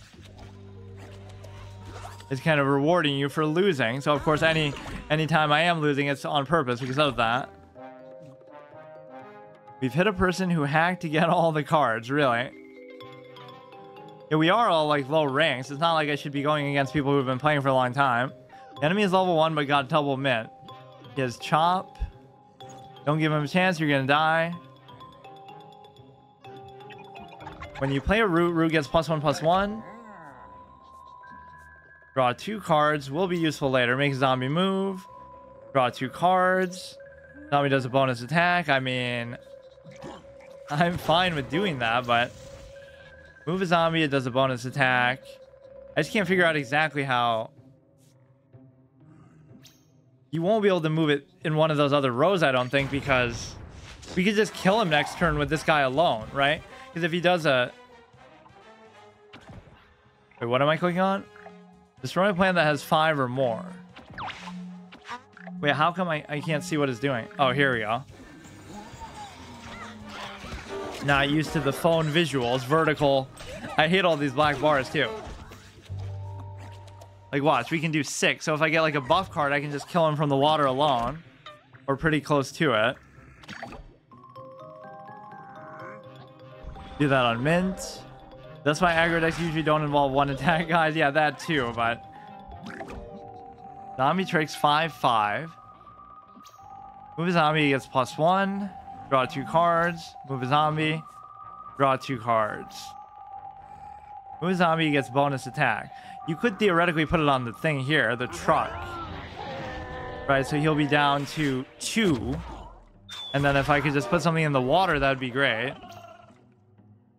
It's kind of rewarding you for losing. So, of course, anytime I am losing, it's on purpose because of that. We've hit a person who hacked to get all the cards, really. Yeah, we are all, like, low ranks. It's not like I should be going against people who've been playing for a long time. Enemy is level 1 but got double mint. He has chop. Don't give him a chance, you're gonna die. When you play a root gets +1/+1. Draw 2 cards, will be useful later. Make a zombie move. Draw 2 cards. Zombie does a bonus attack. I mean, I'm fine with doing that, but move a zombie, it does a bonus attack. I just can't figure out exactly how. You won't be able to move it in one of those other rows, I don't think, because we could just kill him next turn with this guy alone, right? Because if he does a... Wait, what am I clicking on? Destroy a plant that has 5 or more. Wait, how come I can't see what it's doing? Oh, here we go. Not used to the phone visuals. Vertical. I hate all these black bars too. Like, watch, we can do 6. So if I get like a buff card, I can just kill him from the water alone. Or pretty close to it. Do that on mint. That's why aggro decks usually don't involve 1 attack, guys. Yeah, that too, but... Zombie tricks 5/5. Move a zombie, he gets +1. Draw 2 cards. Move a zombie. Draw 2 cards. Move a zombie, he gets bonus attack. You could theoretically put it on the thing here, the truck. Right, so he'll be down to 2. And then if I could just put something in the water, that'd be great.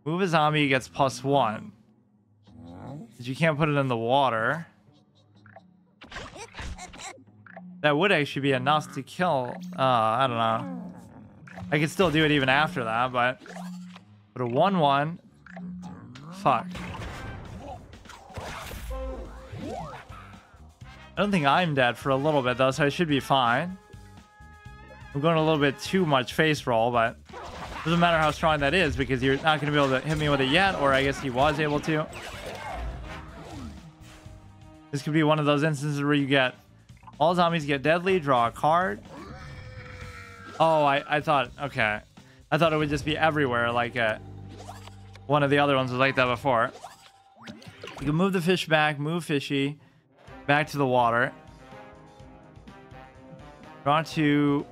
Move a zombie, he gets +1. Because you can't put it in the water. That would actually be enough to kill. I don't know. I could still do it even after that, but... Put a 1/1. Fuck. I don't think I'm dead for a little bit, though, so I should be fine. I'm going a little bit too much face roll, but... Doesn't matter how strong that is, because you're not going to be able to hit me with it yet, or I guess he was able to. This could be one of those instances where you get... All zombies get deadly, draw a card. Oh, I thought... Okay. I thought it would just be everywhere, like one of the other ones was like that before. You can move the fish back, move fishy, back to the water. Draw 2...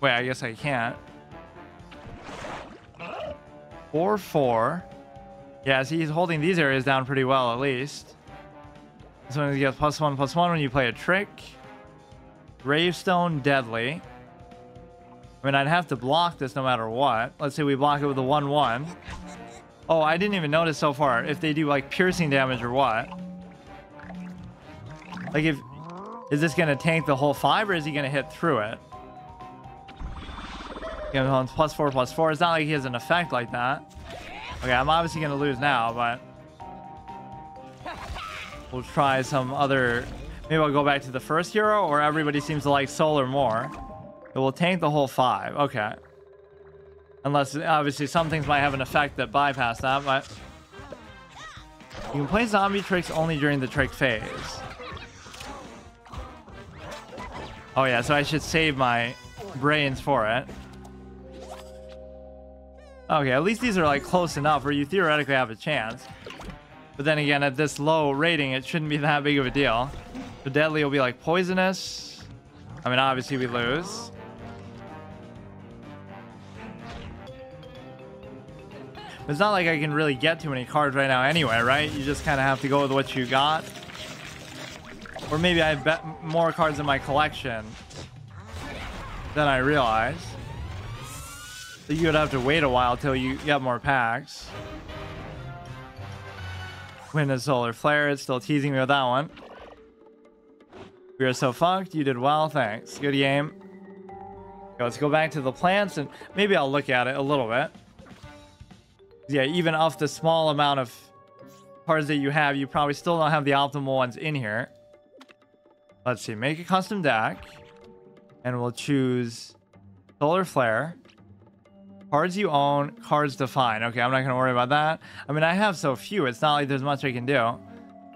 Wait, I guess I can't. 4/4. Yeah, see, he's holding these areas down pretty well, at least. This one gets +1/+1 when you play a trick. Gravestone, deadly. I mean, I'd have to block this no matter what. Let's say we block it with a 1/1. Oh, I didn't even notice so far if they do like piercing damage or what. Like, is this gonna tank the whole 5 or is he gonna hit through it? Game homes +4/+4. It's not like he has an effect like that. Okay, I'm obviously gonna lose now, but we'll try some other. Maybe I'll go back to the first hero, or everybody seems to like Solar more. It will tank the whole 5. Okay. Unless obviously some things might have an effect that bypass that, but you can play zombie tricks only during the trick phase. Oh yeah, so I should save my brains for it. Okay, at least these are like close enough where you theoretically have a chance. But then again, at this low rating, it shouldn't be that big of a deal. So deadly will be like poisonous. I mean, obviously we lose. It's not like I can really get too many cards right now anyway, right? You just kind of have to go with what you got. Or maybe I have more cards in my collection than I realize. So you would have to wait a while till you get more packs. Win a solar flare. It's still teasing me with that one. We are so fucked. You did well. Thanks. Good game. Okay, let's go back to the plants and maybe I'll look at it a little bit. Yeah, even off the small amount of cards that you have, you probably still don't have the optimal ones in here. Let's see. Make a custom deck. And we'll choose solar flare. Cards you own, cards defined. Okay, I'm not going to worry about that. I mean, I have so few. It's not like there's much I can do.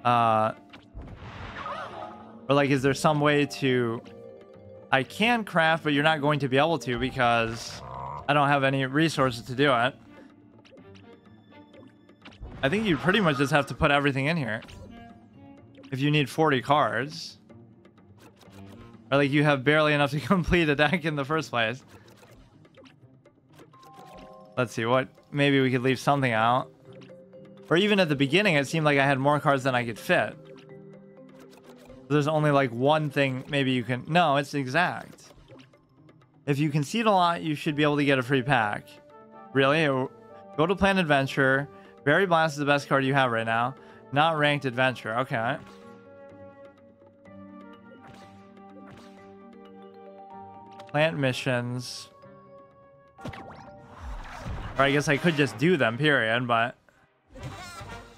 Or like, is there some way to... I can craft, but you're not going to be able to because I don't have any resources to do it. I think you pretty much just have to put everything in here. If you need 40 cards. Or like, you have barely enough to complete a deck in the first place. Let's see, what maybe we could leave something out. Or even at the beginning, it seemed like I had more cards than I could fit. There's only like one thing maybe you can... No, it's exact. If you concede a lot, you should be able to get a free pack. Really? Go to Planned Adventure. Berry Blast is the best card you have right now. Not Ranked Adventure. Okay. Plant missions. Or I guess I could just do them, period, but...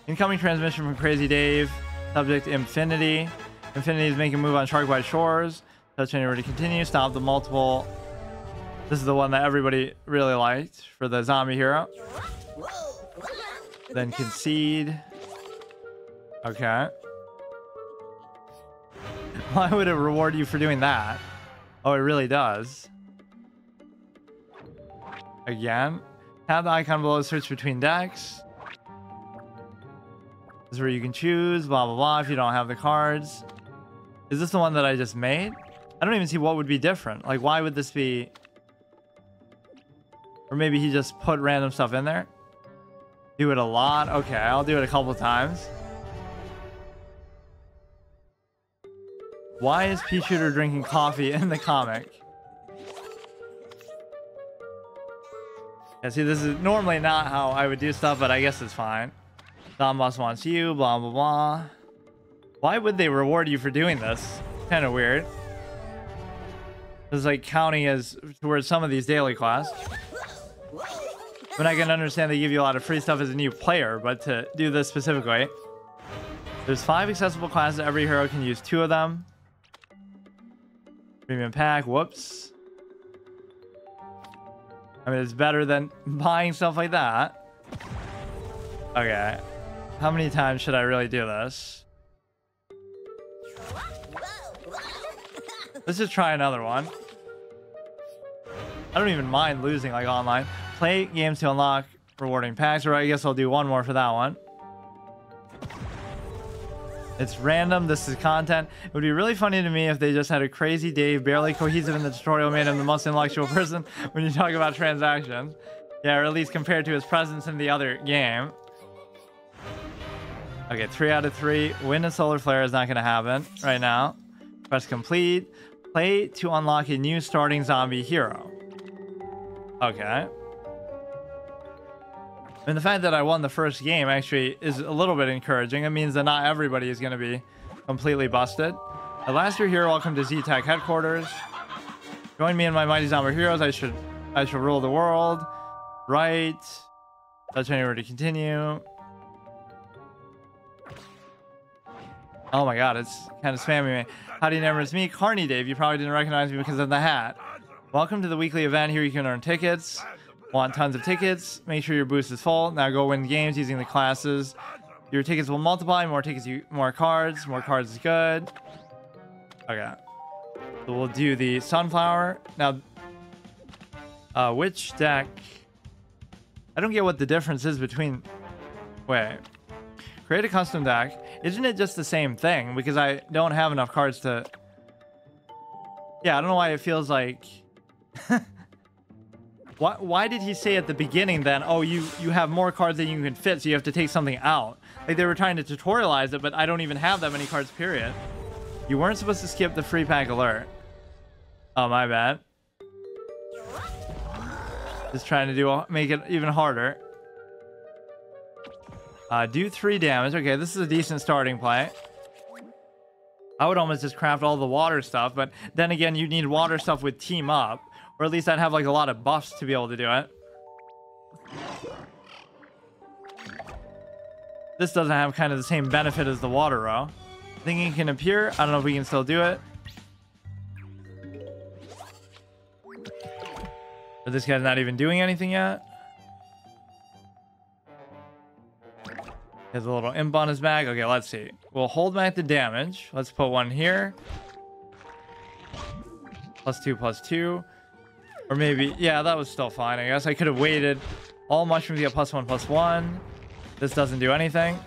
Incoming transmission from Crazy Dave. Subject Infinity. Infinity is making a move on Shark-Wide Shores. Touch anywhere to continue. Stop the multiple... This is the one that everybody really liked for the zombie hero. Then concede. Okay. Why would it reward you for doing that? Oh, it really does. Again. Have the icon below, search between decks. This is where you can choose, blah, blah, blah, if you don't have the cards. Is this the one that I just made? I don't even see what would be different. Like, why would this be... Or maybe he just put random stuff in there. Do it a lot. Okay, I'll do it a couple times. Why is Pea Shooter drinking coffee in the comic? Yeah, see, this is normally not how I would do stuff, but I guess it's fine. Don Boss wants you, blah, blah, blah. Why would they reward you for doing this? Kind of weird. It's like counting as towards some of these daily quests. But I can understand they give you a lot of free stuff as a new player, but to do this specifically, there's 5 accessible classes. Every hero can use 2 of them. Premium pack. Whoops. I mean, it's better than buying stuff like that. Okay. How many times should I really do this? Let's just try another one. I don't even mind losing like online. Play games to unlock rewarding packs, or I guess I'll do one more for that one. It's random. This is content. It would be really funny to me if they just had a Crazy Dave, barely cohesive in the tutorial, made him the most intellectual person when you talk about transactions. Yeah, or at least compared to his presence in the other game. Okay, 3 out of 3. Wind and Solar Flare is not going to happen right now. Press complete. Play to unlock a new starting zombie hero. Okay. And the fact that I won the first game actually is a little bit encouraging. It means that not everybody is going to be completely busted. At last you're here, welcome to Z-Tech headquarters. Join me and my mighty zombie heroes. I shall rule the world. Right. Touch anywhere to continue. Oh my god, it's kind of spamming me. How do you remember it's me? Carney Dave. You probably didn't recognize me because of the hat. Welcome to the weekly event. Here you can earn tickets. Want tons of tickets? Make sure your boost is full. Now go win games using the classes. Your tickets will multiply. More tickets, more cards. More cards is good. Okay. So we'll do the Sunflower. Now, which deck? I don't get what the difference is between... Wait. Create a custom deck. Isn't it just the same thing? Because I don't have enough cards to... Yeah, I don't know why it feels like... Why did he say at the beginning then, oh, you have more cards than you can fit, so you have to take something out? Like they were trying to tutorialize it, but I don't even have that many cards, period. You weren't supposed to skip the free pack alert. Oh, my bad. Just trying to make it even harder. Do 3 damage. Okay, this is a decent starting play. I would almost just craft all the water stuff, but then again, you need water stuff with team up. Or at least I'd have like a lot of buffs to be able to do it. This doesn't have kind of the same benefit as the water row. Thinking it can appear. I don't know if we can still do it. But this guy's not even doing anything yet. He has a little imp on his back. Okay, let's see. We'll hold back the damage. Let's put one here. +2, +2. Or maybe, yeah, that was still fine. I guess I could have waited. All mushrooms get +1, +1. This doesn't do anything.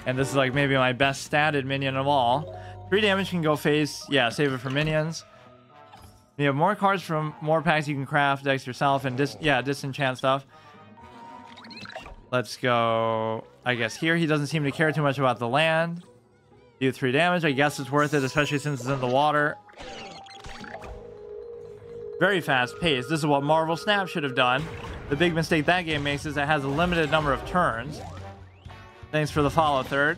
And this is like maybe my best statted minion of all. 3 damage can go face. Yeah, save it for minions. You have more cards from more packs you can craft decks yourself and disenchant stuff. Let's go, I guess here. He doesn't seem to care too much about the land. Do 3 damage. I guess it's worth it, especially since it's in the water. Very fast paced. This is what Marvel Snap should have done. The big mistake that game makes is it has a limited number of turns. Thanks for the follow, third.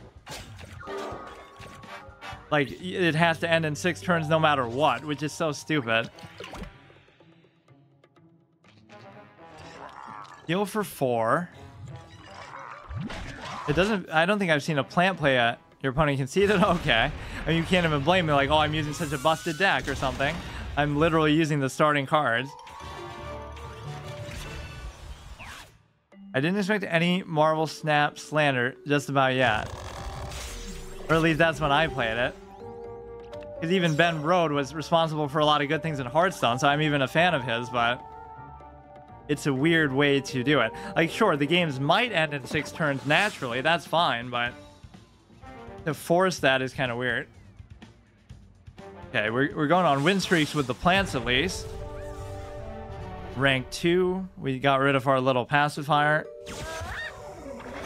Like, it has to end in 6 turns no matter what, which is so stupid. Heal for 4. It doesn't... I don't think I've seen a plant play yet. Your opponent conceded? Okay. I mean, you can't even blame me like, oh, I'm using such a busted deck or something. I'm literally using the starting cards. I didn't expect any Marvel Snap slander just about yet. Or at least that's when I played it. Because even Ben Rode was responsible for a lot of good things in Hearthstone, so I'm even a fan of his, but... it's a weird way to do it. Like, sure, the games might end in 6 turns naturally. That's fine, but... to force that is kind of weird. Okay, we're going on win streaks with the plants at least. Rank 2. We got rid of our little pacifier.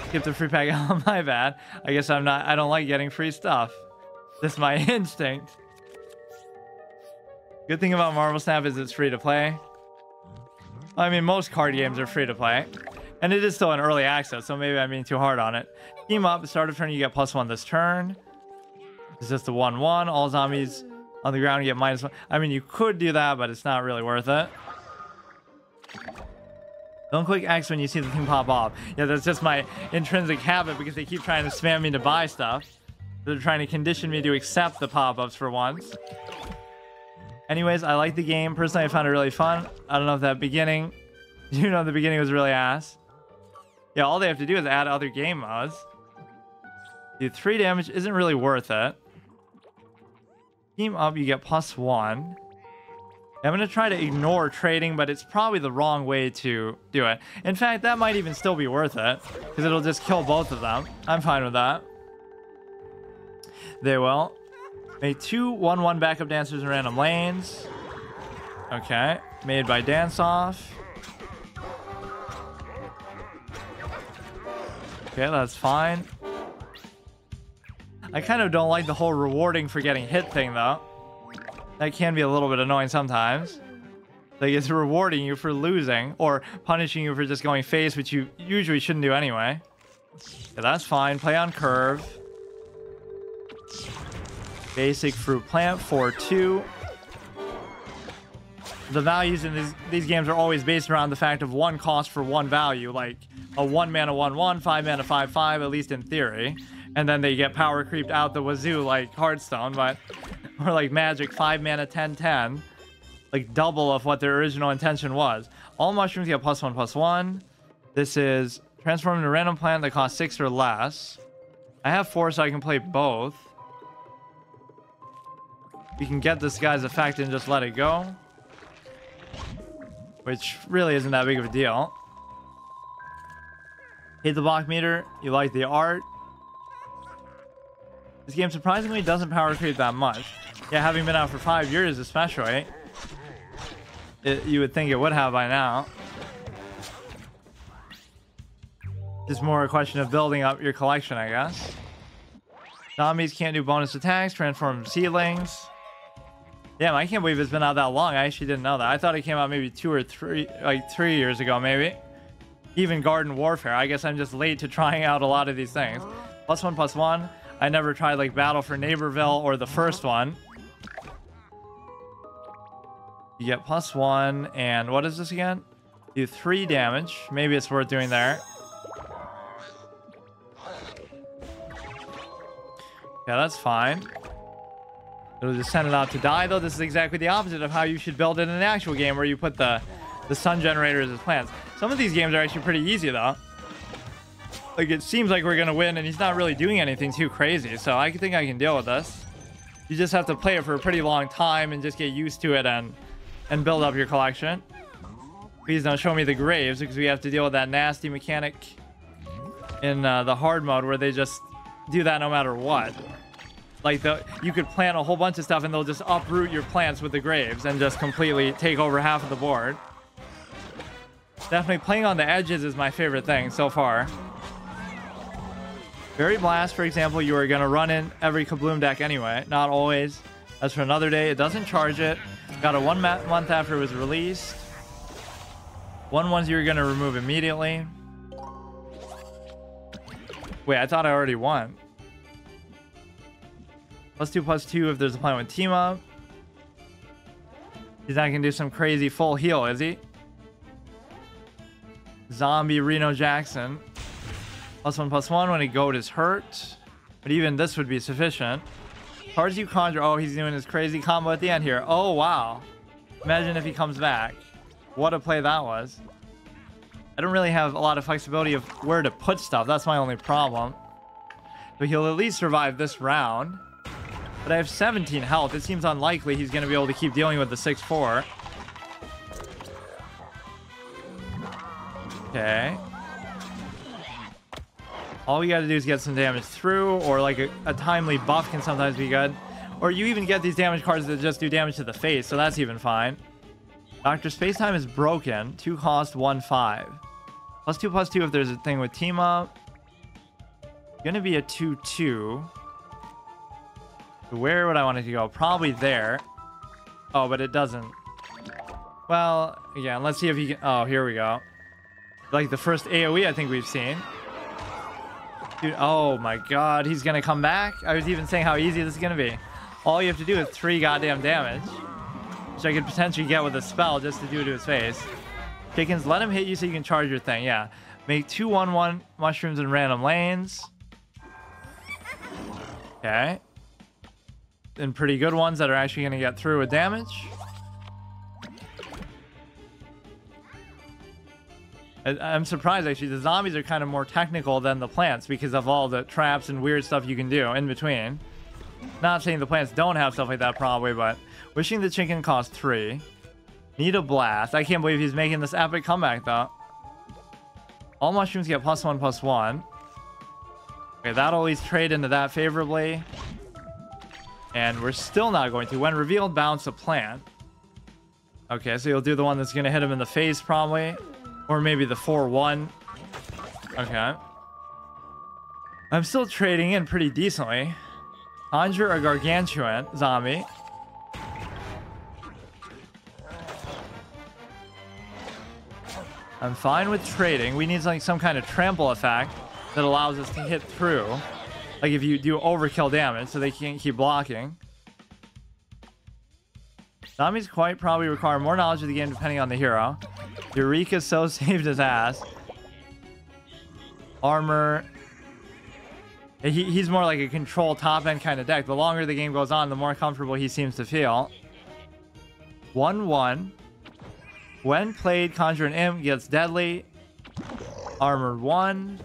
Skip the free pack. Oh, my bad. I guess I don't like getting free stuff. That's my instinct. Good thing about Marvel Snap is it's free to play. I mean, most card games are free to play. And it is still in early access, so maybe I'm being too hard on it. Team up, start of turn, you get +1 this turn. It's just a 1/1. All zombies on the ground get -1. I mean, you could do that, but it's not really worth it. Don't click X when you see the thing pop off. Yeah, that's just my intrinsic habit because they keep trying to spam me to buy stuff. They're trying to condition me to accept the pop-ups for once. Anyways, I like the game. Personally, I found it really fun. I don't know if that beginning... you know, the beginning was really ass. Yeah, all they have to do is add other game modes. Do 3 damage isn't really worth it. Team up, you get +1. I'm going to try to ignore trading, but it's probably the wrong way to do it. In fact, that might even still be worth it, because it'll just kill both of them. I'm fine with that. They will. Make 2 1/1 backup dancers in random lanes. Okay. Made by Dance Off. Okay, that's fine. I kind of don't like the whole rewarding for getting hit thing, though. That can be a little bit annoying sometimes. Like, it's rewarding you for losing, or punishing you for just going face, which you usually shouldn't do anyway. Yeah, that's fine. Play on curve. Basic fruit plant, 4/2. The values in these games are always based around the fact of 1 cost for 1 value, like a 1 mana 1/1, 5 mana 5/5, at least in theory. And then they get power creeped out the wazoo like Hearthstone, but or like Magic, 5 mana 10/10, like double of what their original intention was. All mushrooms get +1/+1. This is transform into a random plant that costs 6 or less. I have 4, so I can play both. You can get this guy's effect and just let it go, which really isn't that big of a deal. Hate the block meter. You like the art. This game surprisingly doesn't power creep that much. Yeah, having been out for 5 years especially, you would think it would have by now. It's more a question of building up your collection, I guess. Zombies can't do bonus attacks, transform seedlings. Damn, I can't believe it's been out that long. I actually didn't know that. I thought it came out maybe 2 or 3, like 3 years ago, maybe. Even Garden Warfare. I guess I'm just late to trying out a lot of these things. +1/+1. I never tried like Battle for Neighborville or the first one. You get +1, and what is this again? Do 3 damage. Maybe it's worth doing there. Yeah, that's fine. It'll just send it out to die, though. This is exactly the opposite of how you should build it in an actual game, where you put the sun generators as plants. Some of these games are actually pretty easy, though. Like, it seems like we're going to win, and he's not really doing anything too crazy, so I think I can deal with this. You just have to play it for a pretty long time and just get used to it and build up your collection. Please don't show me the graves, because we have to deal with that nasty mechanic in the hard mode where they just do that no matter what. Like, you could plant a whole bunch of stuff and they'll just uproot your plants with the graves and just completely take over half of the board. Definitely playing on the edges is my favorite thing so far. Fairy Blast, for example, you are going to run in every Kabloom deck anyway. Not always. That's for another day. It doesn't charge it. Got a 1 month after it was released. 1/1s you're going to remove immediately. Wait, I thought I already won. +2/+2 if there's a plan with team up. He's not going to do some crazy full heal, is he? Zombie Reno Jackson. +1/+1 when a goat is hurt. But even this would be sufficient. Cards you conjure. Oh, he's doing his crazy combo at the end here. Oh, wow. Imagine if he comes back. What a play that was. I don't really have a lot of flexibility of where to put stuff. That's my only problem. But he'll at least survive this round. But I have 17 health. It seems unlikely he's going to be able to keep dealing with the 6/4. Okay. All we got to do is get some damage through, or like a timely buff can sometimes be good. Or you even get these damage cards that just do damage to the face, so that's even fine. Dr. Spacetime is broken. 2 cost, 1/5. +2/+2 if there's a thing with team up. Gonna be a 2/2. Where would I want it to go? Probably there. Oh, but it doesn't. Well, again, let's see if he can. Oh, here we go. Like the first AoE I think we've seen. Dude, oh my god, he's gonna come back? I was even saying how easy this is gonna be. All you have to do is 3 goddamn damage, which I could potentially get with a spell just to do it to his face. Chickens, let him hit you so you can charge your thing. Yeah. Make 2 1/1 mushrooms in random lanes. Okay. And pretty good ones that are actually gonna get through with damage. I'm surprised, actually. The zombies are kind of more technical than the plants because of all the traps and weird stuff you can do in between. Not saying the plants don't have stuff like that, probably, but Wishing the Chicken costs 3. Need a Blast. I can't believe he's making this epic comeback, though. All mushrooms get +1/+1. Okay, that'll at least trade into that favorably. And we're still not going to. When revealed, bounce a plant. Okay, so you'll do the one that's going to hit him in the face, probably. Or maybe the 4/1. Okay. I'm still trading in pretty decently. Conjure a Gargantuan zombie. I'm fine with trading. We need like some kind of trample effect that allows us to hit through. Like if you do overkill damage so they can't keep blocking. Zombies quite probably require more knowledge of the game depending on the hero. Eureka so saved his ass. Armor. He's more like a control top end kind of deck. The longer the game goes on, the more comfortable he seems to feel. 1/1. When played, Conjure an Imp gets deadly. Armored 1.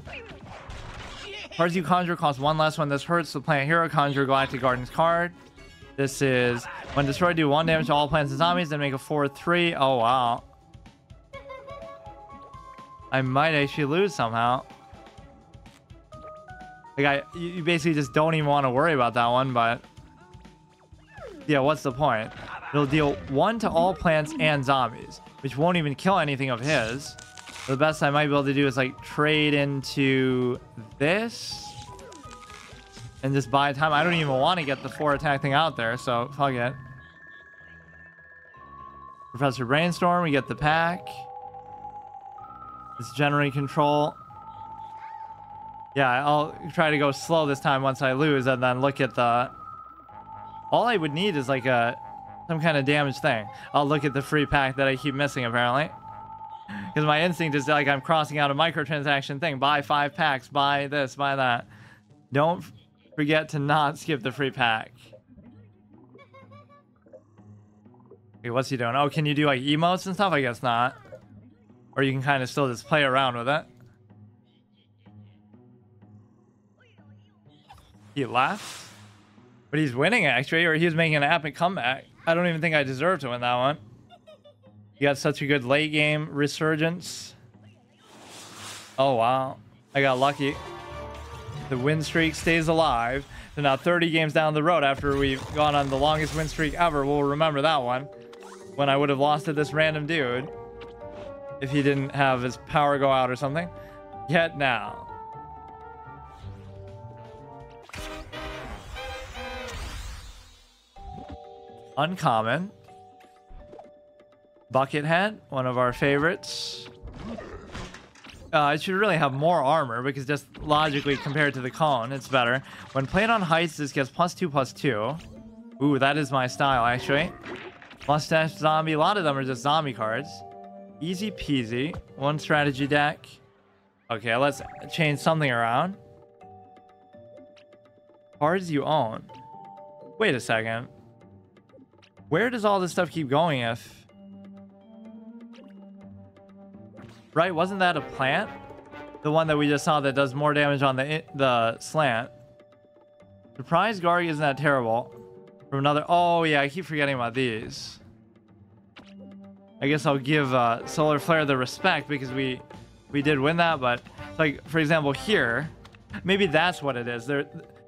Cards you conjure cost 1 less when this hurts. So plant hero, conjure Galactic Gardens card. This is when destroyed, do 1 damage to all plants and zombies, then make a 4/3. Oh wow. I might actually lose somehow. Like you basically just don't even want to worry about that one, but yeah, what's the point? It'll deal 1 to all plants and zombies, which won't even kill anything of his. The best I might be able to do is like trade into this and just buy time. I don't even want to get the 4 attack thing out there, so fuck it. Professor Brainstorm, we get the pack. It's generate control. Yeah, I'll try to go slow this time once I lose, and then look at the... All I would need is like some kind of damage thing. I'll look at the free pack that I keep missing, apparently. Because my instinct is like I'm crossing out a microtransaction thing. Buy 5 packs, buy this, buy that. Don't forget to not skip the free pack. Okay, what's he doing? Oh, can you do like emotes and stuff? I guess not. Or you can kind of still just play around with it. He left? But he's winning, actually, or he was making an epic comeback. I don't even think I deserve to win that one. You got such a good late game resurgence. Oh, wow. I got lucky. The win streak stays alive. So now 30 games down the road after we've gone on the longest win streak ever, we'll remember that one. When I would have lost to this random dude. If he didn't have his power go out or something. Yet now. Uncommon. Buckethead, one of our favorites. It should really have more armor because just logically compared to the cone, it's better. When played on heights, this gets +2/+2. Ooh, that is my style, actually. Mustache zombie. A lot of them are just zombie cards. Easy peasy. One strategy deck. Okay, let's change something around. Cards you own. Wait a second. Where does all this stuff keep going if... Right, wasn't that a plant? The one that we just saw that does more damage on the slant. Surprise Garg isn't that terrible. From another... Oh, yeah, I keep forgetting about these. I guess I'll give Solar Flare the respect because we did win that, but... Like, for example, here... Maybe that's what it is.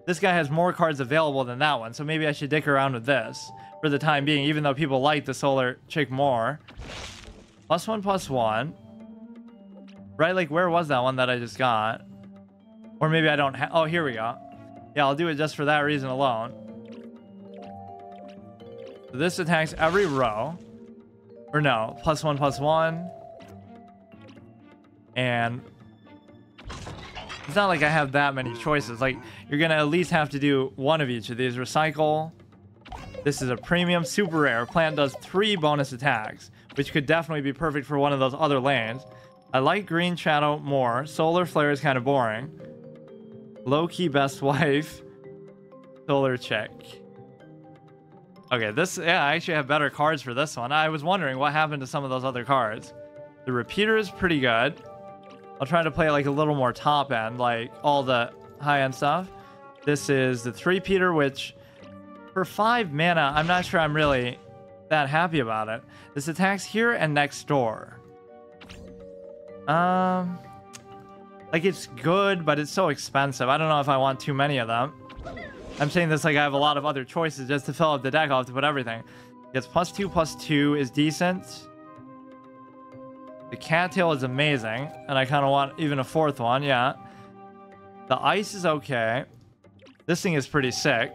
This guy has more cards available than that one, so maybe I should dick around with this for the time being, even though people like the Solar Chick more. +1/+1. Right, like, where was that one that I just got? Or maybe I don't have... Oh, here we go. Yeah, I'll do it just for that reason alone. So this attacks every row. Or no, +1/+1. And... It's not like I have that many choices. Like, you're gonna at least have to do one of each of these. Recycle. This is a premium, super rare. Plant does 3 bonus attacks, which could definitely be perfect for one of those other lanes. I like Green Shadow more. Solar Flare is kind of boring. Low-key best wife. Solar Chick. Okay, this... Yeah, I actually have better cards for this one. I was wondering what happened to some of those other cards. The Repeater is pretty good. I'll try to play like a little more top end, like all the high-end stuff. This is the 3-peater, which for 5 mana, I'm not sure I'm really that happy about it. This attacks here and next door. Like, it's good, but it's so expensive. I don't know if I want too many of them. I'm saying this like I have a lot of other choices. Just to fill up the deck, I'll have to put everything. It's +2/+2 is decent. The Cattail is amazing, and I kind of want even a 4th one, yeah. The Ice is okay. This thing is pretty sick.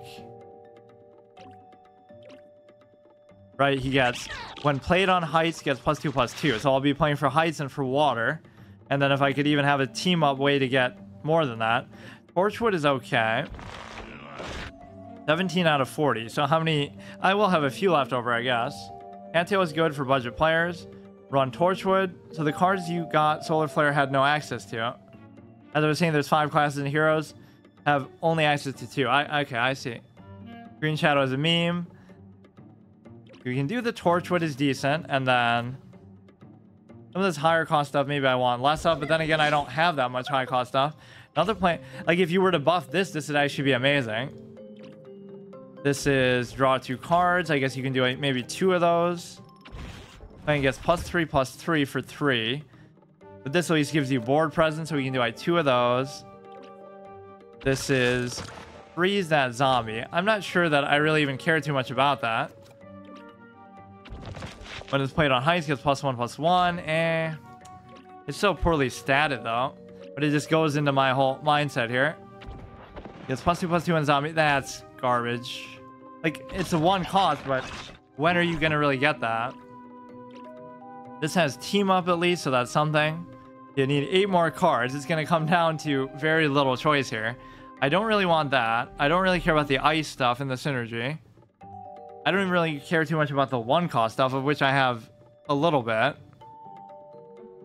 Right, he gets, when played on heights, gets +2/+2. So I'll be playing for heights and for water. And then if I could even have a team-up way to get more than that. Torchwood is okay. 17 out of 40. So how many... I will have a few left over, I guess. Cattail is good for budget players. Run Torchwood. So the cards you got, Solar Flare had no access to. As I was saying, there's 5 classes and heroes. Have only access to 2. Okay, I see. Green Shadow is a meme. We can do the Torchwood is decent, and then some of this higher cost stuff maybe I want less of, but then again I don't have that much high cost stuff. Another plan, like if you were to buff this would actually be amazing. This is draw 2 cards. I guess you can do maybe 2 of those. I think it gets +3/+3 for 3. But this at least gives you board presence, so we can do like 2 of those. This is freeze that zombie. I'm not sure that I really even care too much about that. When it's played on heights, gets +1/+1. It's so poorly statted though. But it just goes into my whole mindset here. Gets +2/+2 on zombie. That's garbage. Like, it's a 1 cost, but when are you gonna really get that? This has team up at least, so that's something. You need 8 more cards. It's gonna come down to very little choice here. I don't really want that. I don't really care about the ice stuff and the synergy. I don't even really care too much about the 1 cost stuff, of which I have a little bit.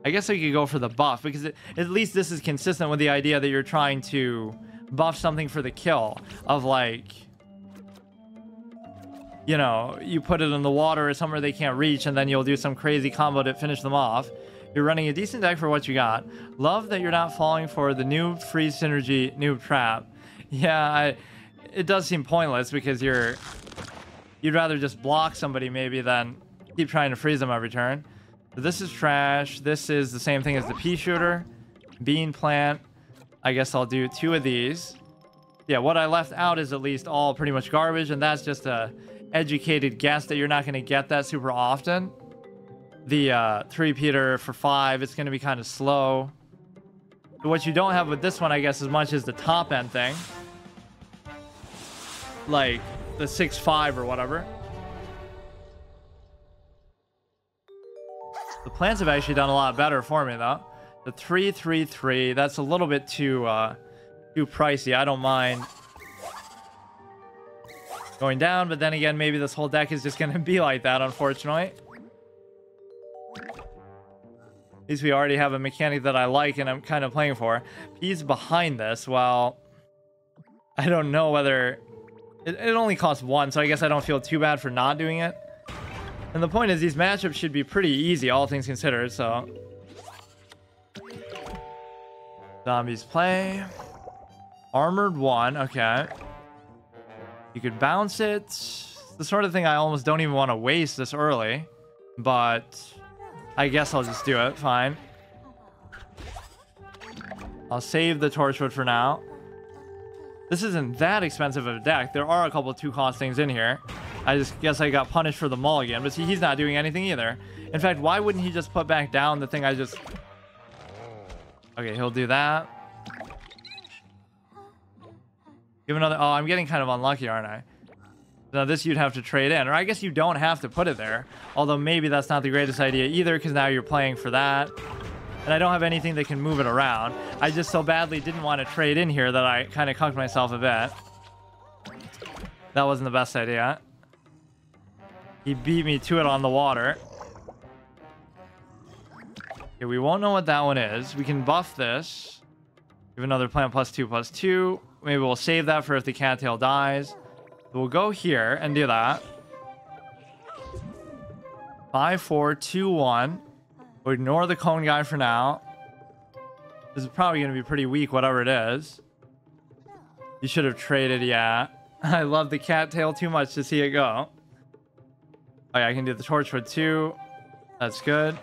I guess I could go for the buff, because at least this is consistent with the idea that you're trying to buff something for the kill. Of like, you know, you put it in the water or somewhere they can't reach, and then you'll do some crazy combo to finish them off. You're running a decent deck for what you got. Love that you're not falling for the noob freeze synergy noob trap. Yeah, it does seem pointless because you'd rather just block somebody maybe than keep trying to freeze them every turn. So this is trash. This is the same thing as the pea shooter. Bean plant. I guess I'll do 2 of these. Yeah, what I left out is at least all pretty much garbage, and that's just a educated guess that you're not going to get that super often. The 3-peater for 5, it's going to be kind of slow. But what you don't have with this one, I guess, as much as the top end thing. Like the 6/5 or whatever. The plants have actually done a lot better for me though. The 3-3-3, that's a little bit too pricey. I don't mind going down, but then again, maybe this whole deck is just gonna be like that, unfortunately. At least we already have a mechanic that I like and I'm kind of playing for. He's behind this. Well, I don't know whether... It only costs 1, so I guess I don't feel too bad for not doing it. And the point is, these matchups should be pretty easy, all things considered, so... Zombies play. Armored 1, okay. You could bounce it. It's the sort of thing I almost don't even want to waste this early. But... I guess I'll just do it. Fine. I'll save the Torchwood for now. This isn't that expensive of a deck. There are a couple of 2-cost things in here. I just guess I got punished for the mulligan. But see, he's not doing anything either. In fact, why wouldn't he just put back down the thing I just... Okay, he'll do that. Give another... Oh, I'm getting kind of unlucky, aren't I? Now this you'd have to trade in, or I guess you don't have to put it there, although maybe that's not the greatest idea either, because now you're playing for that and I don't have anything that can move it around. I just so badly didn't want to trade in here that I kind of cucked myself a bit. That wasn't the best idea. He beat me to it on the water. Okay, we won't know what that one is. We can buff this, give another plant +2/+2. Maybe we'll save that for if the cattail dies. We'll go here and do that. 5-4-2-1. We'll ignore the cone guy for now. This is probably going to be pretty weak, whatever it is. You should have traded, yeah. I love the cattail too much to see it go. Oh yeah, I can do the Torchwood too. That's good.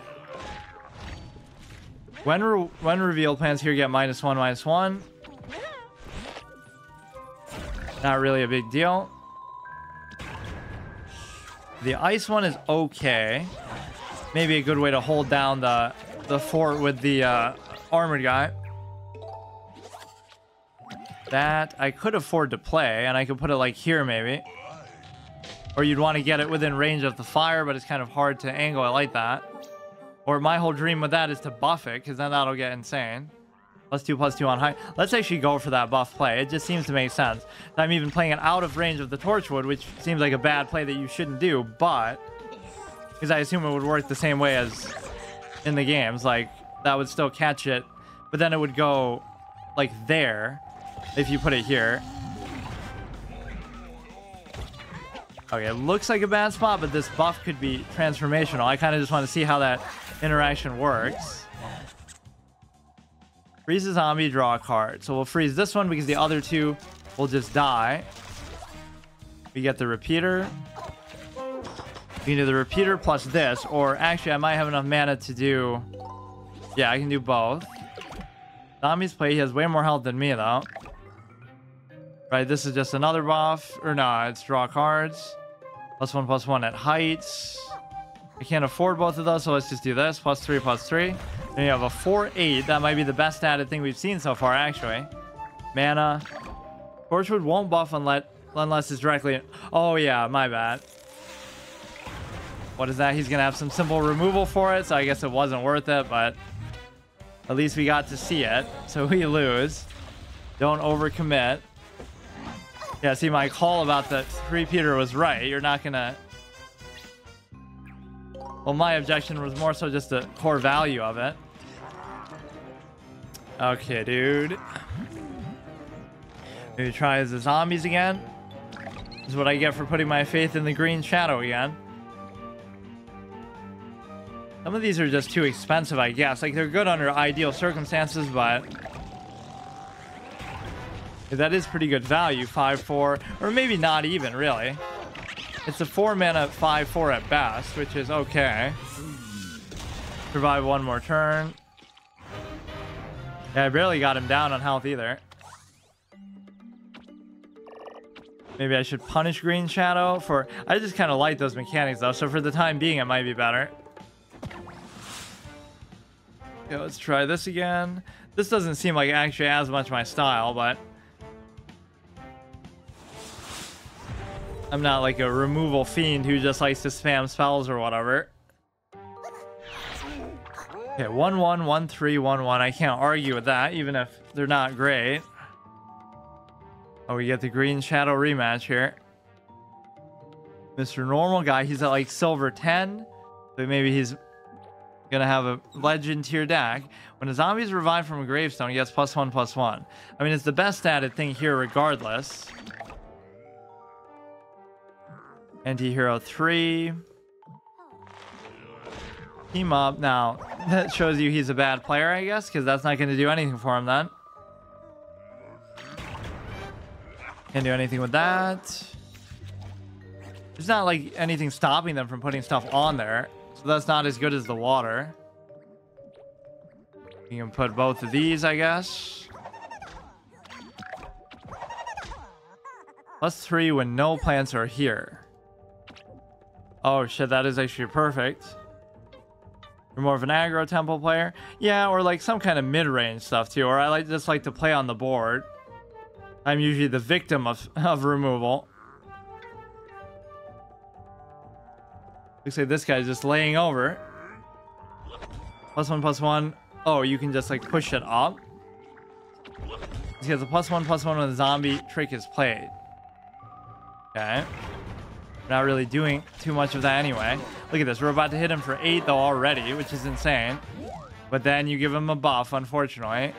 When revealed, plants here get -1/-1. Not really a big deal. The ice one is okay. Maybe a good way to hold down the fort with the armored guy. That I could afford to play, and I could put it like here maybe. Or you'd want to get it within range of the fire, but it's kind of hard to angle it like that. Or my whole dream with that is to buff it, because then that'll get insane. +2/+2 on height. Let's actually go for that buff play. It just seems to make sense. I'm even playing it out of range of the Torchwood, which seems like a bad play that you shouldn't do, but because I assume it would work the same way as in the games, like that would still catch it, but then it would go like there if you put it here. Okay, it looks like a bad spot, but this buff could be transformational. I kind of just want to see how that interaction works. Freeze the zombie, draw a card. So we'll freeze this one because the other two will just die. We get the repeater. We can do the repeater plus this, or actually I might have enough mana to do... Yeah, I can do both. Zombies play. He has way more health than me though. Right, this is just another buff. Or no, it's draw cards. +1/+1 at heights. I can't afford both of those, so let's just do this. +3/+3. And you have a 4/8. That might be the best added thing we've seen so far, actually. Mana. Torchwood won't buff unless it's directly... Oh, yeah, my bad. What is that? He's going to have some simple removal for it, so I guess it wasn't worth it, but at least we got to see it. So we lose. Don't overcommit. Yeah, see, my call about the repeater was right. You're not going to... Well, my objection was more so just the core value of it. Okay, dude. Maybe try the zombies again. This is what I get for putting my faith in the green shadow again. Some of these are just too expensive, I guess. Like, they're good under ideal circumstances, but... that is pretty good value. 5/4, or maybe not even, really. It's a 4-mana 5/4 at best, which is okay. Survive one more turn. Yeah, I barely got him down on health either. Maybe I should punish Green Shadow for... I just kind of like those mechanics, though, so for the time being, it might be better. Okay, let's try this again. This doesn't seem like actually as much my style, but... I'm not like a removal fiend who just likes to spam spells or whatever. Okay, 1-1, 1-3, 1-1. I can't argue with that, even if they're not great. Oh, we get the green shadow rematch here. Mr. Normal Guy, he's at like silver 10. So maybe he's gonna have a legend tier deck. When a zombie is revived from a gravestone, he gets +1/+1. I mean, it's the best added thing here regardless. Anti-hero 3. Team up. Now, that shows you he's a bad player, I guess, because that's not going to do anything for him then. Can't do anything with that. There's not like anything stopping them from putting stuff on there. So that's not as good as the water. You can put both of these, I guess. +3 when no plants are here. Oh shit, that is actually perfect. You're more of an aggro temple player. Yeah, or like some kind of mid-range stuff too. Or I just like to play on the board. I'm usually the victim of removal. Looks like this guy's just laying over. +1/+1. Oh, you can just like push it up. He gets a +1/+1 when the zombie trick is played. Okay. We're not really doing too much of that anyway. Look at this. We're about to hit him for 8 though already, which is insane. But then you give him a buff, unfortunately.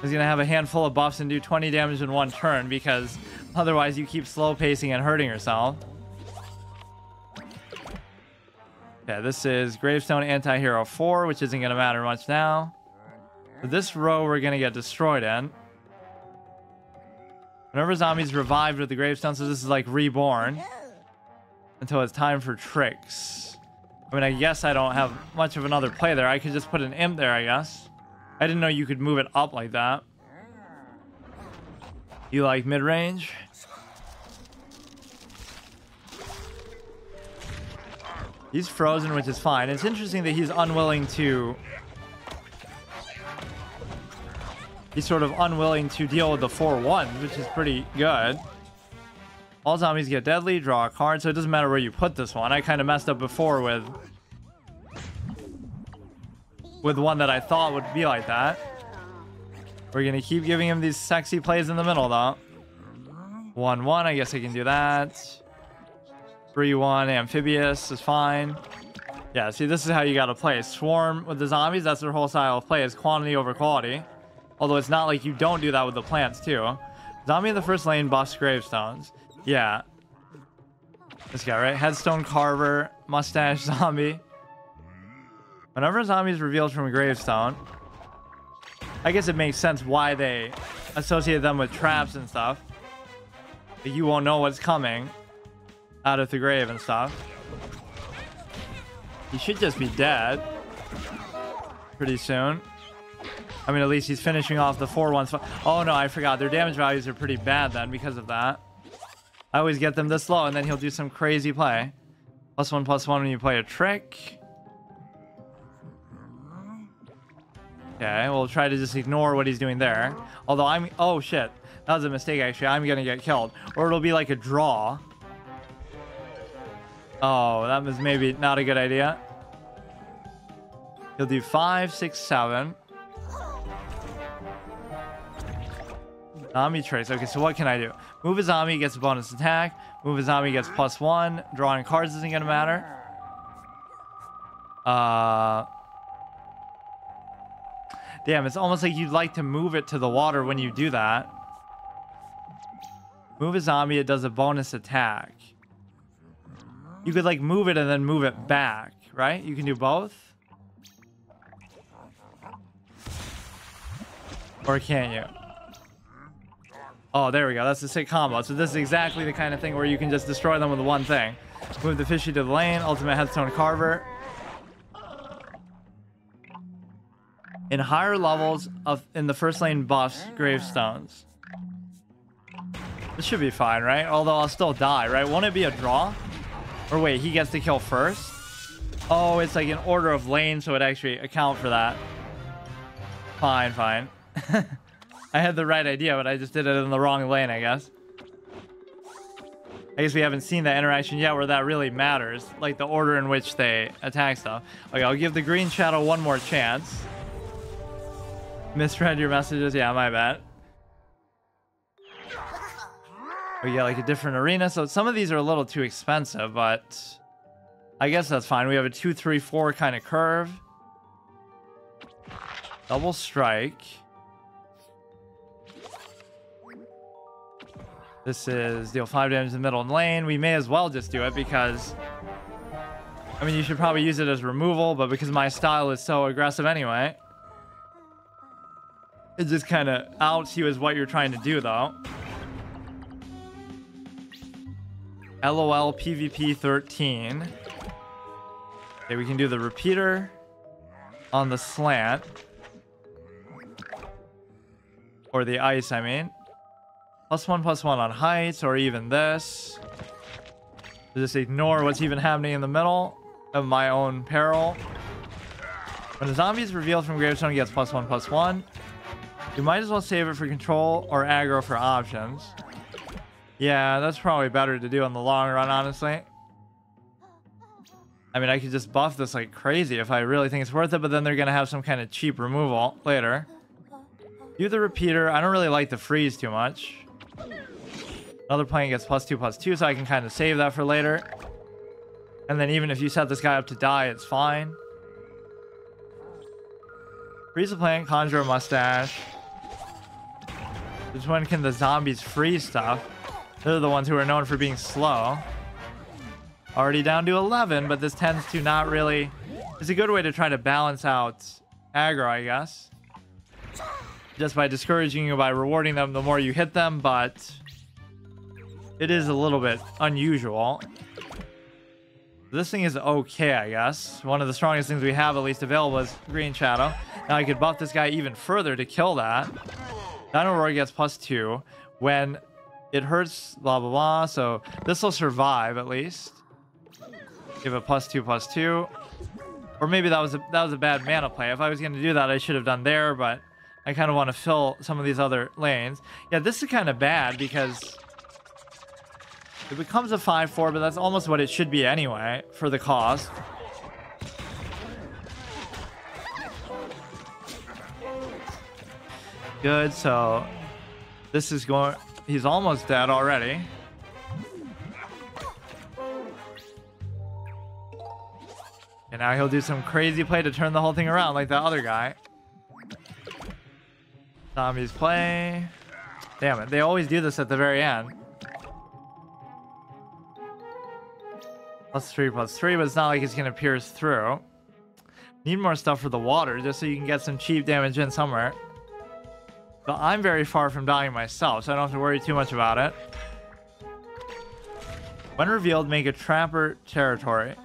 He's going to have a handful of buffs and do 20 damage in one turn because otherwise you keep slow pacing and hurting yourself. Yeah, this is Gravestone Anti-Hero 4, which isn't going to matter much now. But this row we're going to get destroyed in. Whenever zombies revived with the gravestone, so this is like reborn until it's time for tricks. I mean, I guess I don't have much of another play there. I could just put an imp there, I guess. I didn't know you could move it up like that. You like mid-range? He's frozen, which is fine. It's interesting that he's unwilling to... He's sort of unwilling to deal with the 4/1s, which is pretty good. All zombies get deadly, draw a card, so it doesn't matter where you put this one. I kind of messed up before with one that I thought would be like that. We're going to keep giving him these sexy plays in the middle, though. 1/1, I guess I can do that. 3/1, amphibious is fine. Yeah, see, this is how you got to play. Swarm with the zombies, that's their whole style of play, is quantity over quality. Although it's not like you don't do that with the plants, too. Zombie in the first lane buffs gravestones. Yeah. This guy, right? Headstone Carver, Mustache Zombie. Whenever a zombie is revealed from a gravestone, I guess it makes sense why they associate them with traps and stuff. But you won't know what's coming out of the grave and stuff. He should just be dead pretty soon. I mean, at least he's finishing off the 4/1s. Oh, no, I forgot. Their damage values are pretty bad then because of that. I always get them this low, and then he'll do some crazy play. +1/+1 when you play a trick. Okay, we'll try to just ignore what he's doing there. Although I'm... Oh, shit. That was a mistake, actually. I'm going to get killed. Or it'll be like a draw. Oh, that was maybe not a good idea. He'll do 5, 6, 7. Zombie tricks. Okay, so what can I do? Move a zombie, gets a bonus attack. Move a zombie, gets +1. Drawing cards isn't going to matter. Damn, it's almost like you'd like to move it to the water when you do that. Move a zombie, it does a bonus attack. You could like move it and then move it back, right? You can do both. Or can't you? Oh, there we go. That's a sick combo. So this is exactly the kind of thing where you can just destroy them with one thing. Move the fishy to the lane. Ultimate Headstone Carver. In higher levels in the first lane buffs, gravestones. This should be fine, right? Although I'll still die, right? Won't it be a draw? Or wait, he gets to kill first? Oh, it's like an order of lane, so it actually account for that. Fine, fine. I had the right idea, but I just did it in the wrong lane, I guess. I guess we haven't seen that interaction yet where that really matters, like the order in which they attack stuff. Okay, I'll give the green shadow one more chance. Misread your messages. Yeah, my bad. We get like a different arena, so some of these are a little too expensive, but I guess that's fine. We have a 2, 3, 4 kind of curve. Double strike. This is deal 5 damage in the middle lane. We may as well just do it because, I mean, you should probably use it as removal, but because my style is so aggressive anyway, it just kind of outs you as what you're trying to do, though. LOL PvP 13. Okay, we can do the repeater on the slant. Or the ice, I mean. +1/+1 on heights, or even this. Just ignore what's even happening in the middle of my own peril. When a zombie is revealed from gravestone, he gets +1/+1. You might as well save it for control or aggro for options. Yeah, that's probably better to do in the long run, honestly. I mean, I could just buff this like crazy if I really think it's worth it, but then they're going to have some kind of cheap removal later. Do the repeater. I don't really like the freeze too much. Another plane gets +2/+2, so I can kind of save that for later. And then even if you set this guy up to die, it's fine. Freeze the plant, conjure a mustache. Just when can the zombies freeze stuff? They're the ones who are known for being slow. Already down to 11, but this tends to not really... It's a good way to try to balance out aggro, I guess. Just by discouraging you by rewarding them the more you hit them, but it is a little bit unusual. This thing is okay, I guess. One of the strongest things we have at least available is Green Shadow. Now I could buff this guy even further to kill that. Dino Roar gets +2 when it hurts, blah blah blah. So this will survive at least. Give it +2/+2. Or maybe that was a bad mana play. If I was going to do that, I should have done there, but I kind of want to fill some of these other lanes. Yeah, this is kind of bad because it becomes a 5/4, but that's almost what it should be anyway for the cost. Good, so this is going... He's almost dead already. And now he'll do some crazy play to turn the whole thing around like that other guy. Zombies play. Damn it, they always do this at the very end. +3/+3, but it's not like it's going to pierce through. Need more stuff for the water just so you can get some cheap damage in somewhere. But I'm very far from dying myself, so I don't have to worry too much about it. When revealed, make a trapper territory.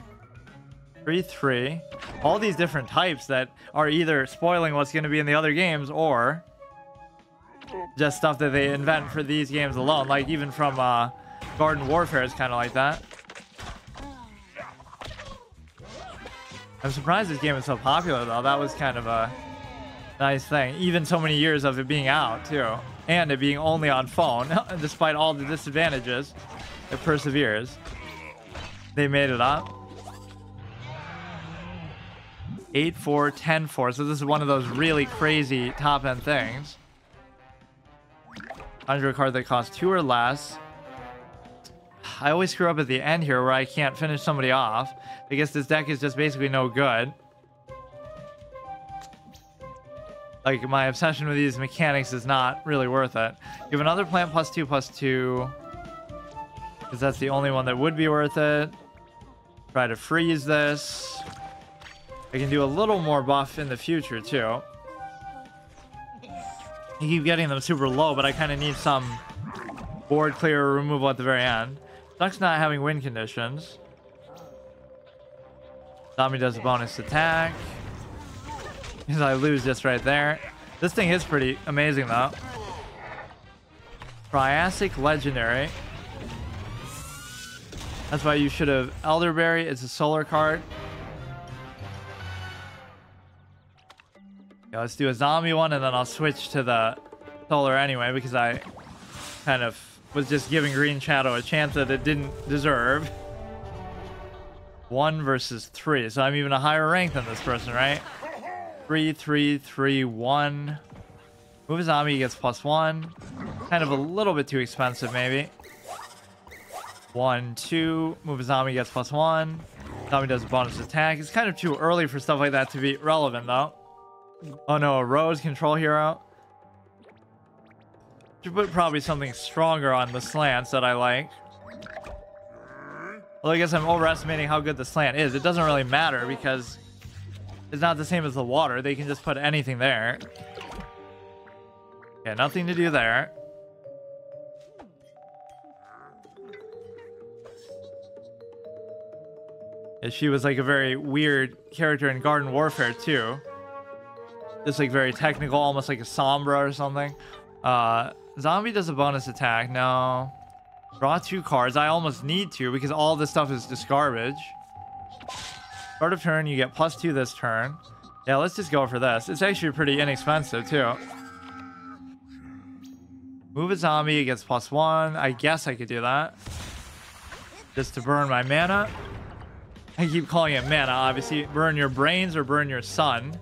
3/3. All these different types that are either spoiling what's going to be in the other games or just stuff that they invent for these games alone. Like even from Garden Warfare is kind of like that. I'm surprised this game is so popular though. That was kind of a nice thing. Even so many years of it being out too. And it being only on phone. Despite all the disadvantages, it perseveres. They made it up. 8/4, 10/4. So this is one of those really crazy top end things. Conjure a card that costs 2 or less. I always screw up at the end here where I can't finish somebody off. I guess this deck is just basically no good. Like, my obsession with these mechanics is not really worth it. Give another plant +2/+2. Because that's the only one that would be worth it. Try to freeze this. I can do a little more buff in the future, too. You keep getting them super low, but I kind of need some board clear or removal at the very end. Sucks not having win conditions. Zombie does a bonus attack. Because I lose just right there. This thing is pretty amazing, though. Triassic Legendary. That's why you should have Elderberry. It's a solar card. Yeah, let's do a zombie one, and then I'll switch to the solar anyway, because I kind of was just giving Green Shadow a chance that it didn't deserve. 1 versus 3. So I'm even a higher rank than this person, right? 3, 3, 3, 1. Move a zombie gets +1. Kind of a little bit too expensive, maybe. 1, 2. Move a zombie gets +1. Zombie does a bonus attack. It's kind of too early for stuff like that to be relevant, though. Oh no, a Rose control hero. Should put probably something stronger on the slants that I like. Well, I guess I'm overestimating how good the slant is. It doesn't really matter because it's not the same as the water. They can just put anything there. Yeah, nothing to do there. Yeah, she was like a very weird character in Garden Warfare too. Just like very technical, almost like a Sombra or something. Zombie does a bonus attack. No. Draw 2 cards. I almost need to because all this stuff is just garbage. Start of turn, you get +2 this turn. Yeah, let's just go for this. It's actually pretty inexpensive too. Move a zombie, it gets +1. I guess I could do that. Just to burn my mana. I keep calling it mana, obviously. Burn your brains or burn your sun.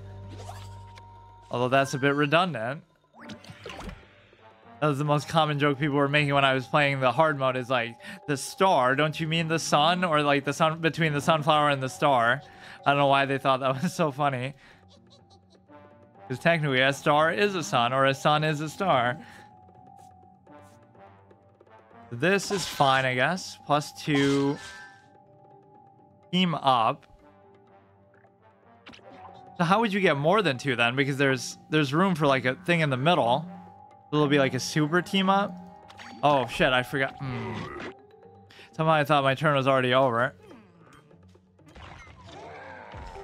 Although that's a bit redundant. That was the most common joke people were making when I was playing the hard mode, is like, the star, don't you mean the sun? Or like the sun between the sunflower and the star. I don't know why they thought that was so funny. Because technically a star is a sun, or a sun is a star. This is fine, I guess. +2. Team up. So how would you get more than 2 then? Because there's room for like a thing in the middle. It'll be like a super team up. Oh shit, I forgot. Somehow I thought my turn was already over.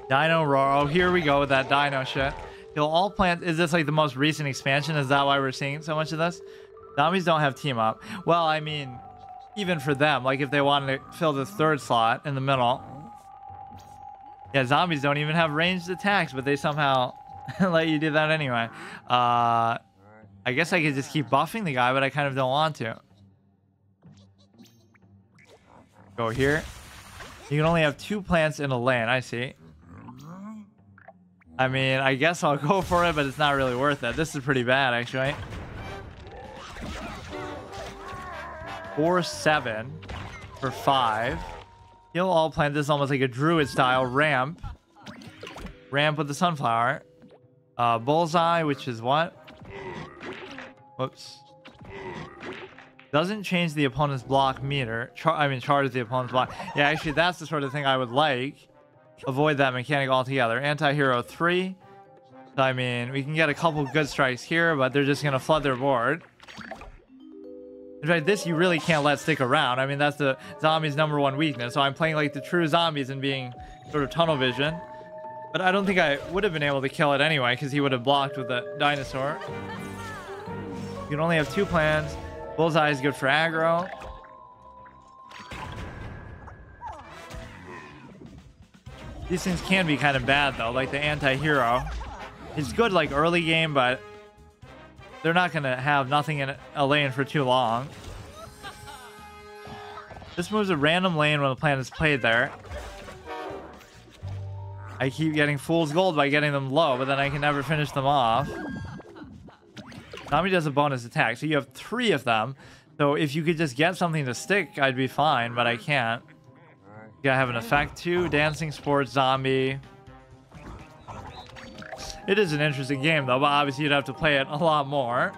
Dino Roar. Oh, here we go with that dino shit. Kill all plants. Is this like the most recent expansion? Is that why we're seeing so much of this? Zombies don't have team up. Well, I mean, even for them, like if they wanted to fill this 3rd slot in the middle. Yeah, zombies don't even have ranged attacks, but they somehow let you do that anyway. I guess I could just keep buffing the guy, but I kind of don't want to. Go here. You can only have 2 plants in a lane. I see. I mean, I guess I'll go for it, but it's not really worth it. This is pretty bad, actually. 4-7 for 5. Kill all plants. This is almost like a druid style ramp. Ramp with the sunflower. Bullseye, which is what? Whoops. Doesn't change the opponent's block meter. Charges the opponent's block. Yeah, actually, that's the sort of thing I would like. Avoid that mechanic altogether. Anti-hero 3. So, I mean, we can get a couple good strikes here, but they're just going to flood their board. In fact, this you really can't let stick around. I mean, that's the zombie's #1 weakness. So I'm playing like the true zombies and being sort of tunnel vision. But I don't think I would have been able to kill it anyway, because he would have blocked with the dinosaur. You can only have 2 plans. Bullseye is good for aggro. These things can be kind of bad though, like the anti-hero. It's good like early game, but they're not going to have nothing in a lane for too long. This moves a random lane when the plan is played there. I keep getting fool's gold by getting them low, but then I can never finish them off. Zombie does a bonus attack, so you have 3 of them. So if you could just get something to stick, I'd be fine, but I can't. You gotta have an effect too. Dancing Sports Zombie. It is an interesting game though, but obviously you'd have to play it a lot more.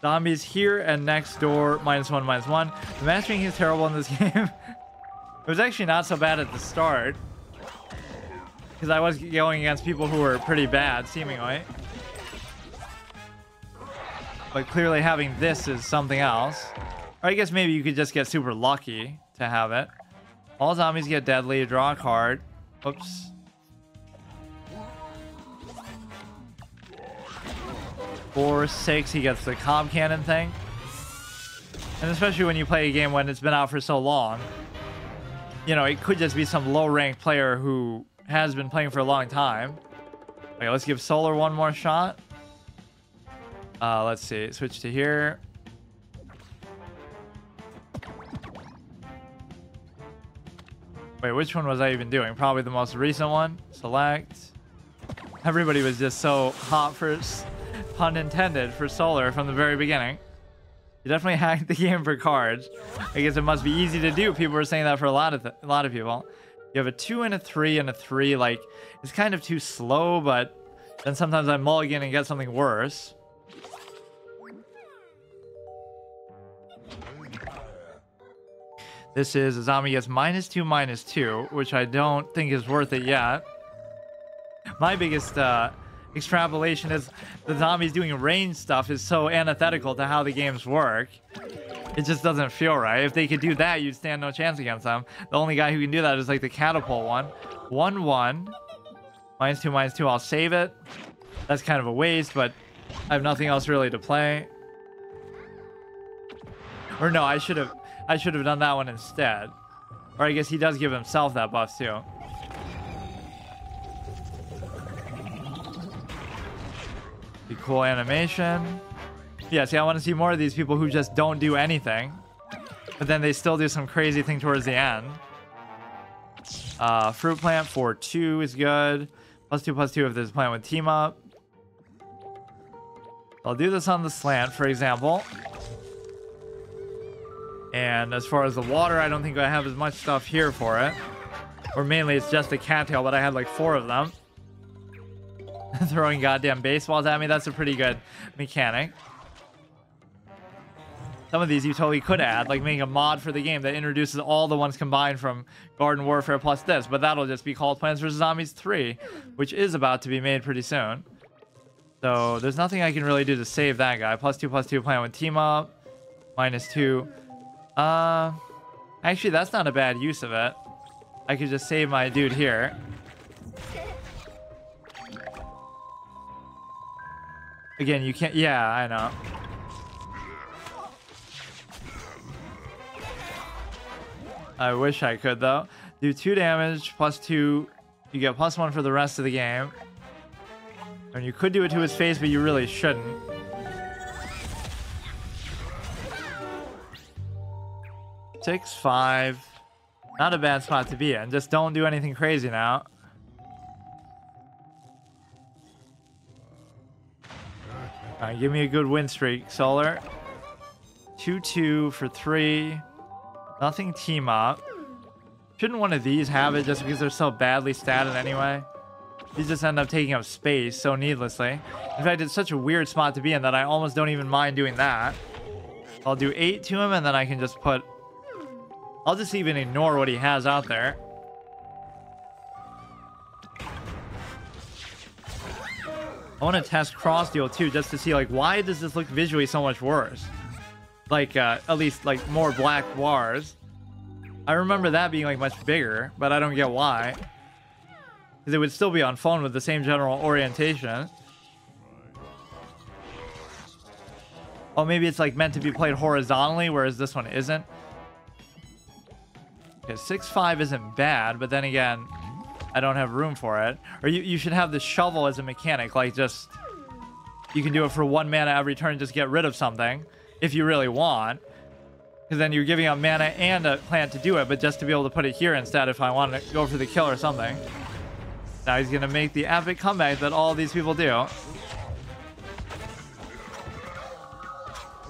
Zombies here and next door, -1, -1. The matchmaking is terrible in this game. It was actually not so bad at the start, because I was going against people who were pretty bad, seemingly. But clearly having this is something else. Or I guess maybe you could just get super lucky to have it. All zombies get deadly. Draw a card. Oops. 4-6, he gets the cob cannon thing. And especially when you play a game when it's been out for so long. You know, it could just be some low-ranked player who has been playing for a long time. Okay, let's give Solar one more shot. Let's see. Switch to here. Wait, which one was I even doing? Probably the most recent one. Select. Everybody was just so hot for, pun intended, for solar from the very beginning. You definitely hacked the game for cards. I guess it must be easy to do. People were saying that for a lot of people. You have a 2 and a 3 and a 3. Like, it's kind of too slow, but then sometimes I mulligan and get something worse. This is a zombie gets -2/-2, which I don't think is worth it yet. My biggest extrapolation is the zombies doing range stuff is so antithetical to how the games work. It just doesn't feel right. If they could do that, you'd stand no chance against them. The only guy who can do that is like the catapult one. 1/1. -2/-2. I'll save it. That's kind of a waste, but I have nothing else really to play. Or no, I should have done that one instead. Or I guess he does give himself that buff too. The cool animation. Yeah, see, I want to see more of these people who just don't do anything, but then they still do some crazy thing towards the end. Fruit plant for 2 is good. +2/+2 if there's a plant with team up. I'll do this on the slant, for example. And as far as the water, I don't think I have as much stuff here for it. Or mainly it's just a cattail, but I had like 4 of them. Throwing goddamn baseballs at me, that's a pretty good mechanic. Some of these you totally could add, like making a mod for the game that introduces all the ones combined from Garden Warfare plus this, but that'll just be called Plants vs. Zombies 3, which is about to be made pretty soon. So there's nothing I can really do to save that guy. +2/+2 plant with team up. -2. Actually, that's not a bad use of it. I could just save my dude here. Again, you can't... Yeah, I know. I wish I could, though. Do 2 damage, +2. You get +1 for the rest of the game. And you could do it to his face, but you really shouldn't. Six, 5. Not a bad spot to be in. Just don't do anything crazy now. Alright, give me a good win streak, Solar. 2/2 for 3. Nothing team up. Shouldn't one of these have it just because they're so badly statted anyway? These just end up taking up space so needlessly. In fact, it's such a weird spot to be in that I almost don't even mind doing that. I'll do 8 to him and then I can just put... I'll just even ignore what he has out there. I want to test cross deal too, just to see like why does this look visually so much worse? Like at least like more black bars. I remember that being like much bigger, but I don't get why. Because it would still be on phone with the same general orientation. Oh, maybe it's like meant to be played horizontally, whereas this one isn't. Okay, 6/5 isn't bad, but then again, I don't have room for it. Or you should have the shovel as a mechanic, like just... You can do it for 1 mana every turn, just get rid of something, if you really want. Because then you're giving up mana and a plant to do it, but just to be able to put it here instead if I want to go for the kill or something. Now he's going to make the epic comeback that all these people do.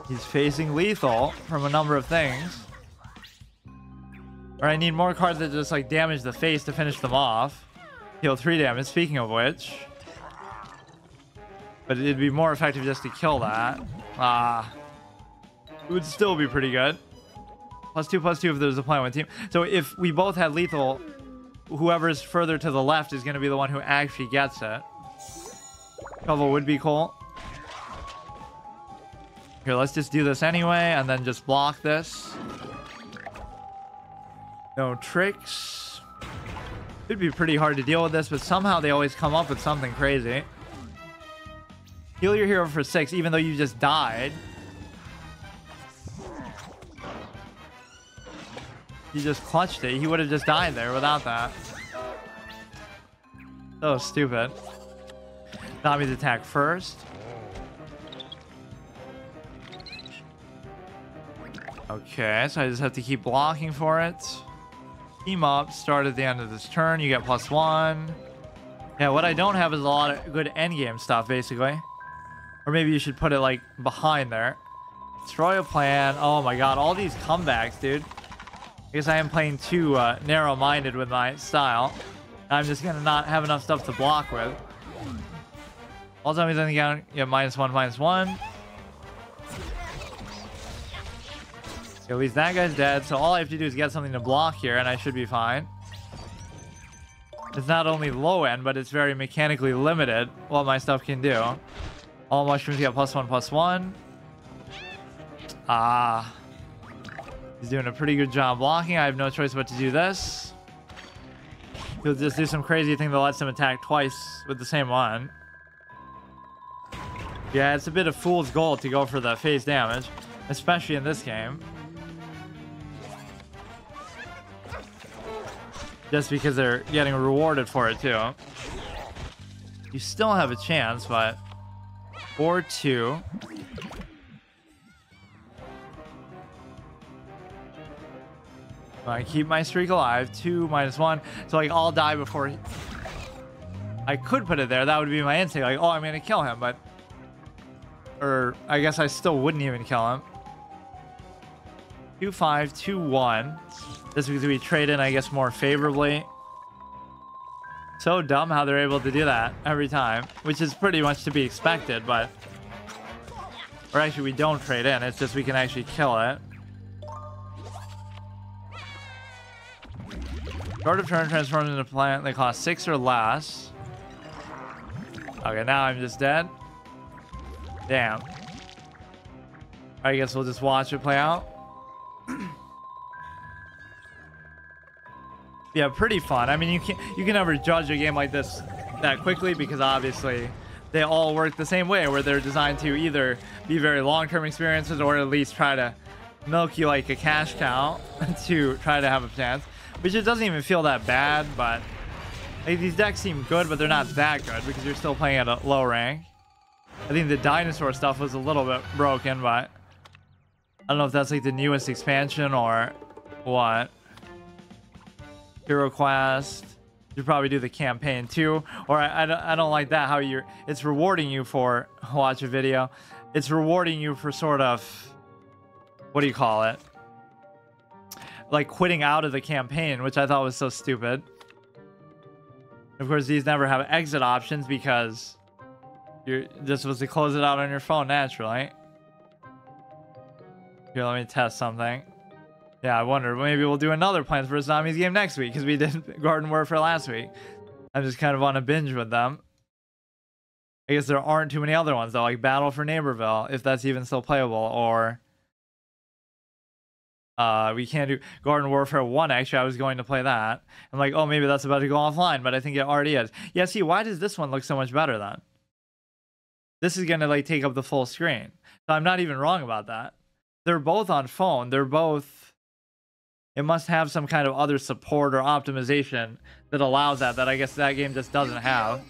He's facing lethal from a number of things. Or I need more cards that just like damage the face to finish them off. Heal 3 damage, speaking of which. But it'd be more effective just to kill that. It would still be pretty good. +2/+2 if there's a plant with team. So if we both had lethal, whoever's further to the left is going to be the one who actually gets it. Shovel would be cool. Here, let's just do this anyway and then just block this. No tricks. It'd be pretty hard to deal with this, but somehow they always come up with something crazy. Heal your hero for 6, even though you just died. He just clutched it. He would have just died there without that. So stupid. Zombies attack first. Okay, so I just have to keep blocking for it. Team up, start at the end of this turn. You get +1. Yeah, what I don't have is a lot of good endgame stuff, basically. Or maybe you should put it like behind there. Destroy a plan. Oh my god, all these comebacks, dude. I guess I am playing too narrow-minded with my style. I'm just gonna not have enough stuff to block with. All zombies on the ground, you have -1, -1. At least that guy's dead, so all I have to do is get something to block here, and I should be fine. It's not only low end, but it's very mechanically limited what my stuff can do. All mushrooms get +1, +1. Ah. He's doing a pretty good job blocking. I have no choice but to do this. He'll just do some crazy thing that lets him attack twice with the same one. Yeah, it's a bit of fool's gold to go for the phase damage, especially in this game. Just because they're getting rewarded for it too. You still have a chance, but 4-2. I keep my streak alive. 2 -1. So like I'll die before I could put it there. That would be my instinct. Like, oh, I'm gonna kill him, but or I guess I still wouldn't even kill him. 2-5, 2-1. Just because we trade in, I guess, more favorably. So dumb how they're able to do that every time, which is pretty much to be expected, but or actually we don't trade in. It's just we can actually kill it. Start of turn transforms into a plant. They cost 6 or less. Okay, now I'm just dead. Damn. I guess we'll just watch it play out. Yeah, pretty fun. I mean, you can never judge a game like this that quickly because obviously they all work the same way, where they're designed to either be very long-term experiences or at least try to milk you like a cash cow to try to have a chance. Which it doesn't even feel that bad, but like, these decks seem good, but they're not that good because you're still playing at a low rank. I think the dinosaur stuff was a little bit broken, but I don't know if that's like the newest expansion or what. Hero Quest. You probably do the campaign too, or I don't like that how it's rewarding you for watch a video. It's rewarding you for sort of, what do you call it? Like quitting out of the campaign, which I thought was so stupid. Of course, these never have exit options because you're just supposed to close it out on your phone naturally. Here, let me test something. Yeah, I wonder, maybe we'll do another Plants vs. Zombies game next week because we did Garden Warfare last week. I'm just kind of on a binge with them. I guess there aren't too many other ones though, like Battle for Neighborville, if that's even still playable, or we can't do Garden Warfare 1. Actually, I was going to play that. I'm like, oh, maybe that's about to go offline, but I think it already is. Yeah, see, why does this one look so much better then? This is going to like take up the full screen. So I'm not even wrong about that. They're both on phone. They're both... It must have some kind of other support or optimization that allows that I guess that game just doesn't have.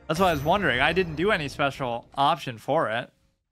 That's why I was wondering. I didn't do any special option for it.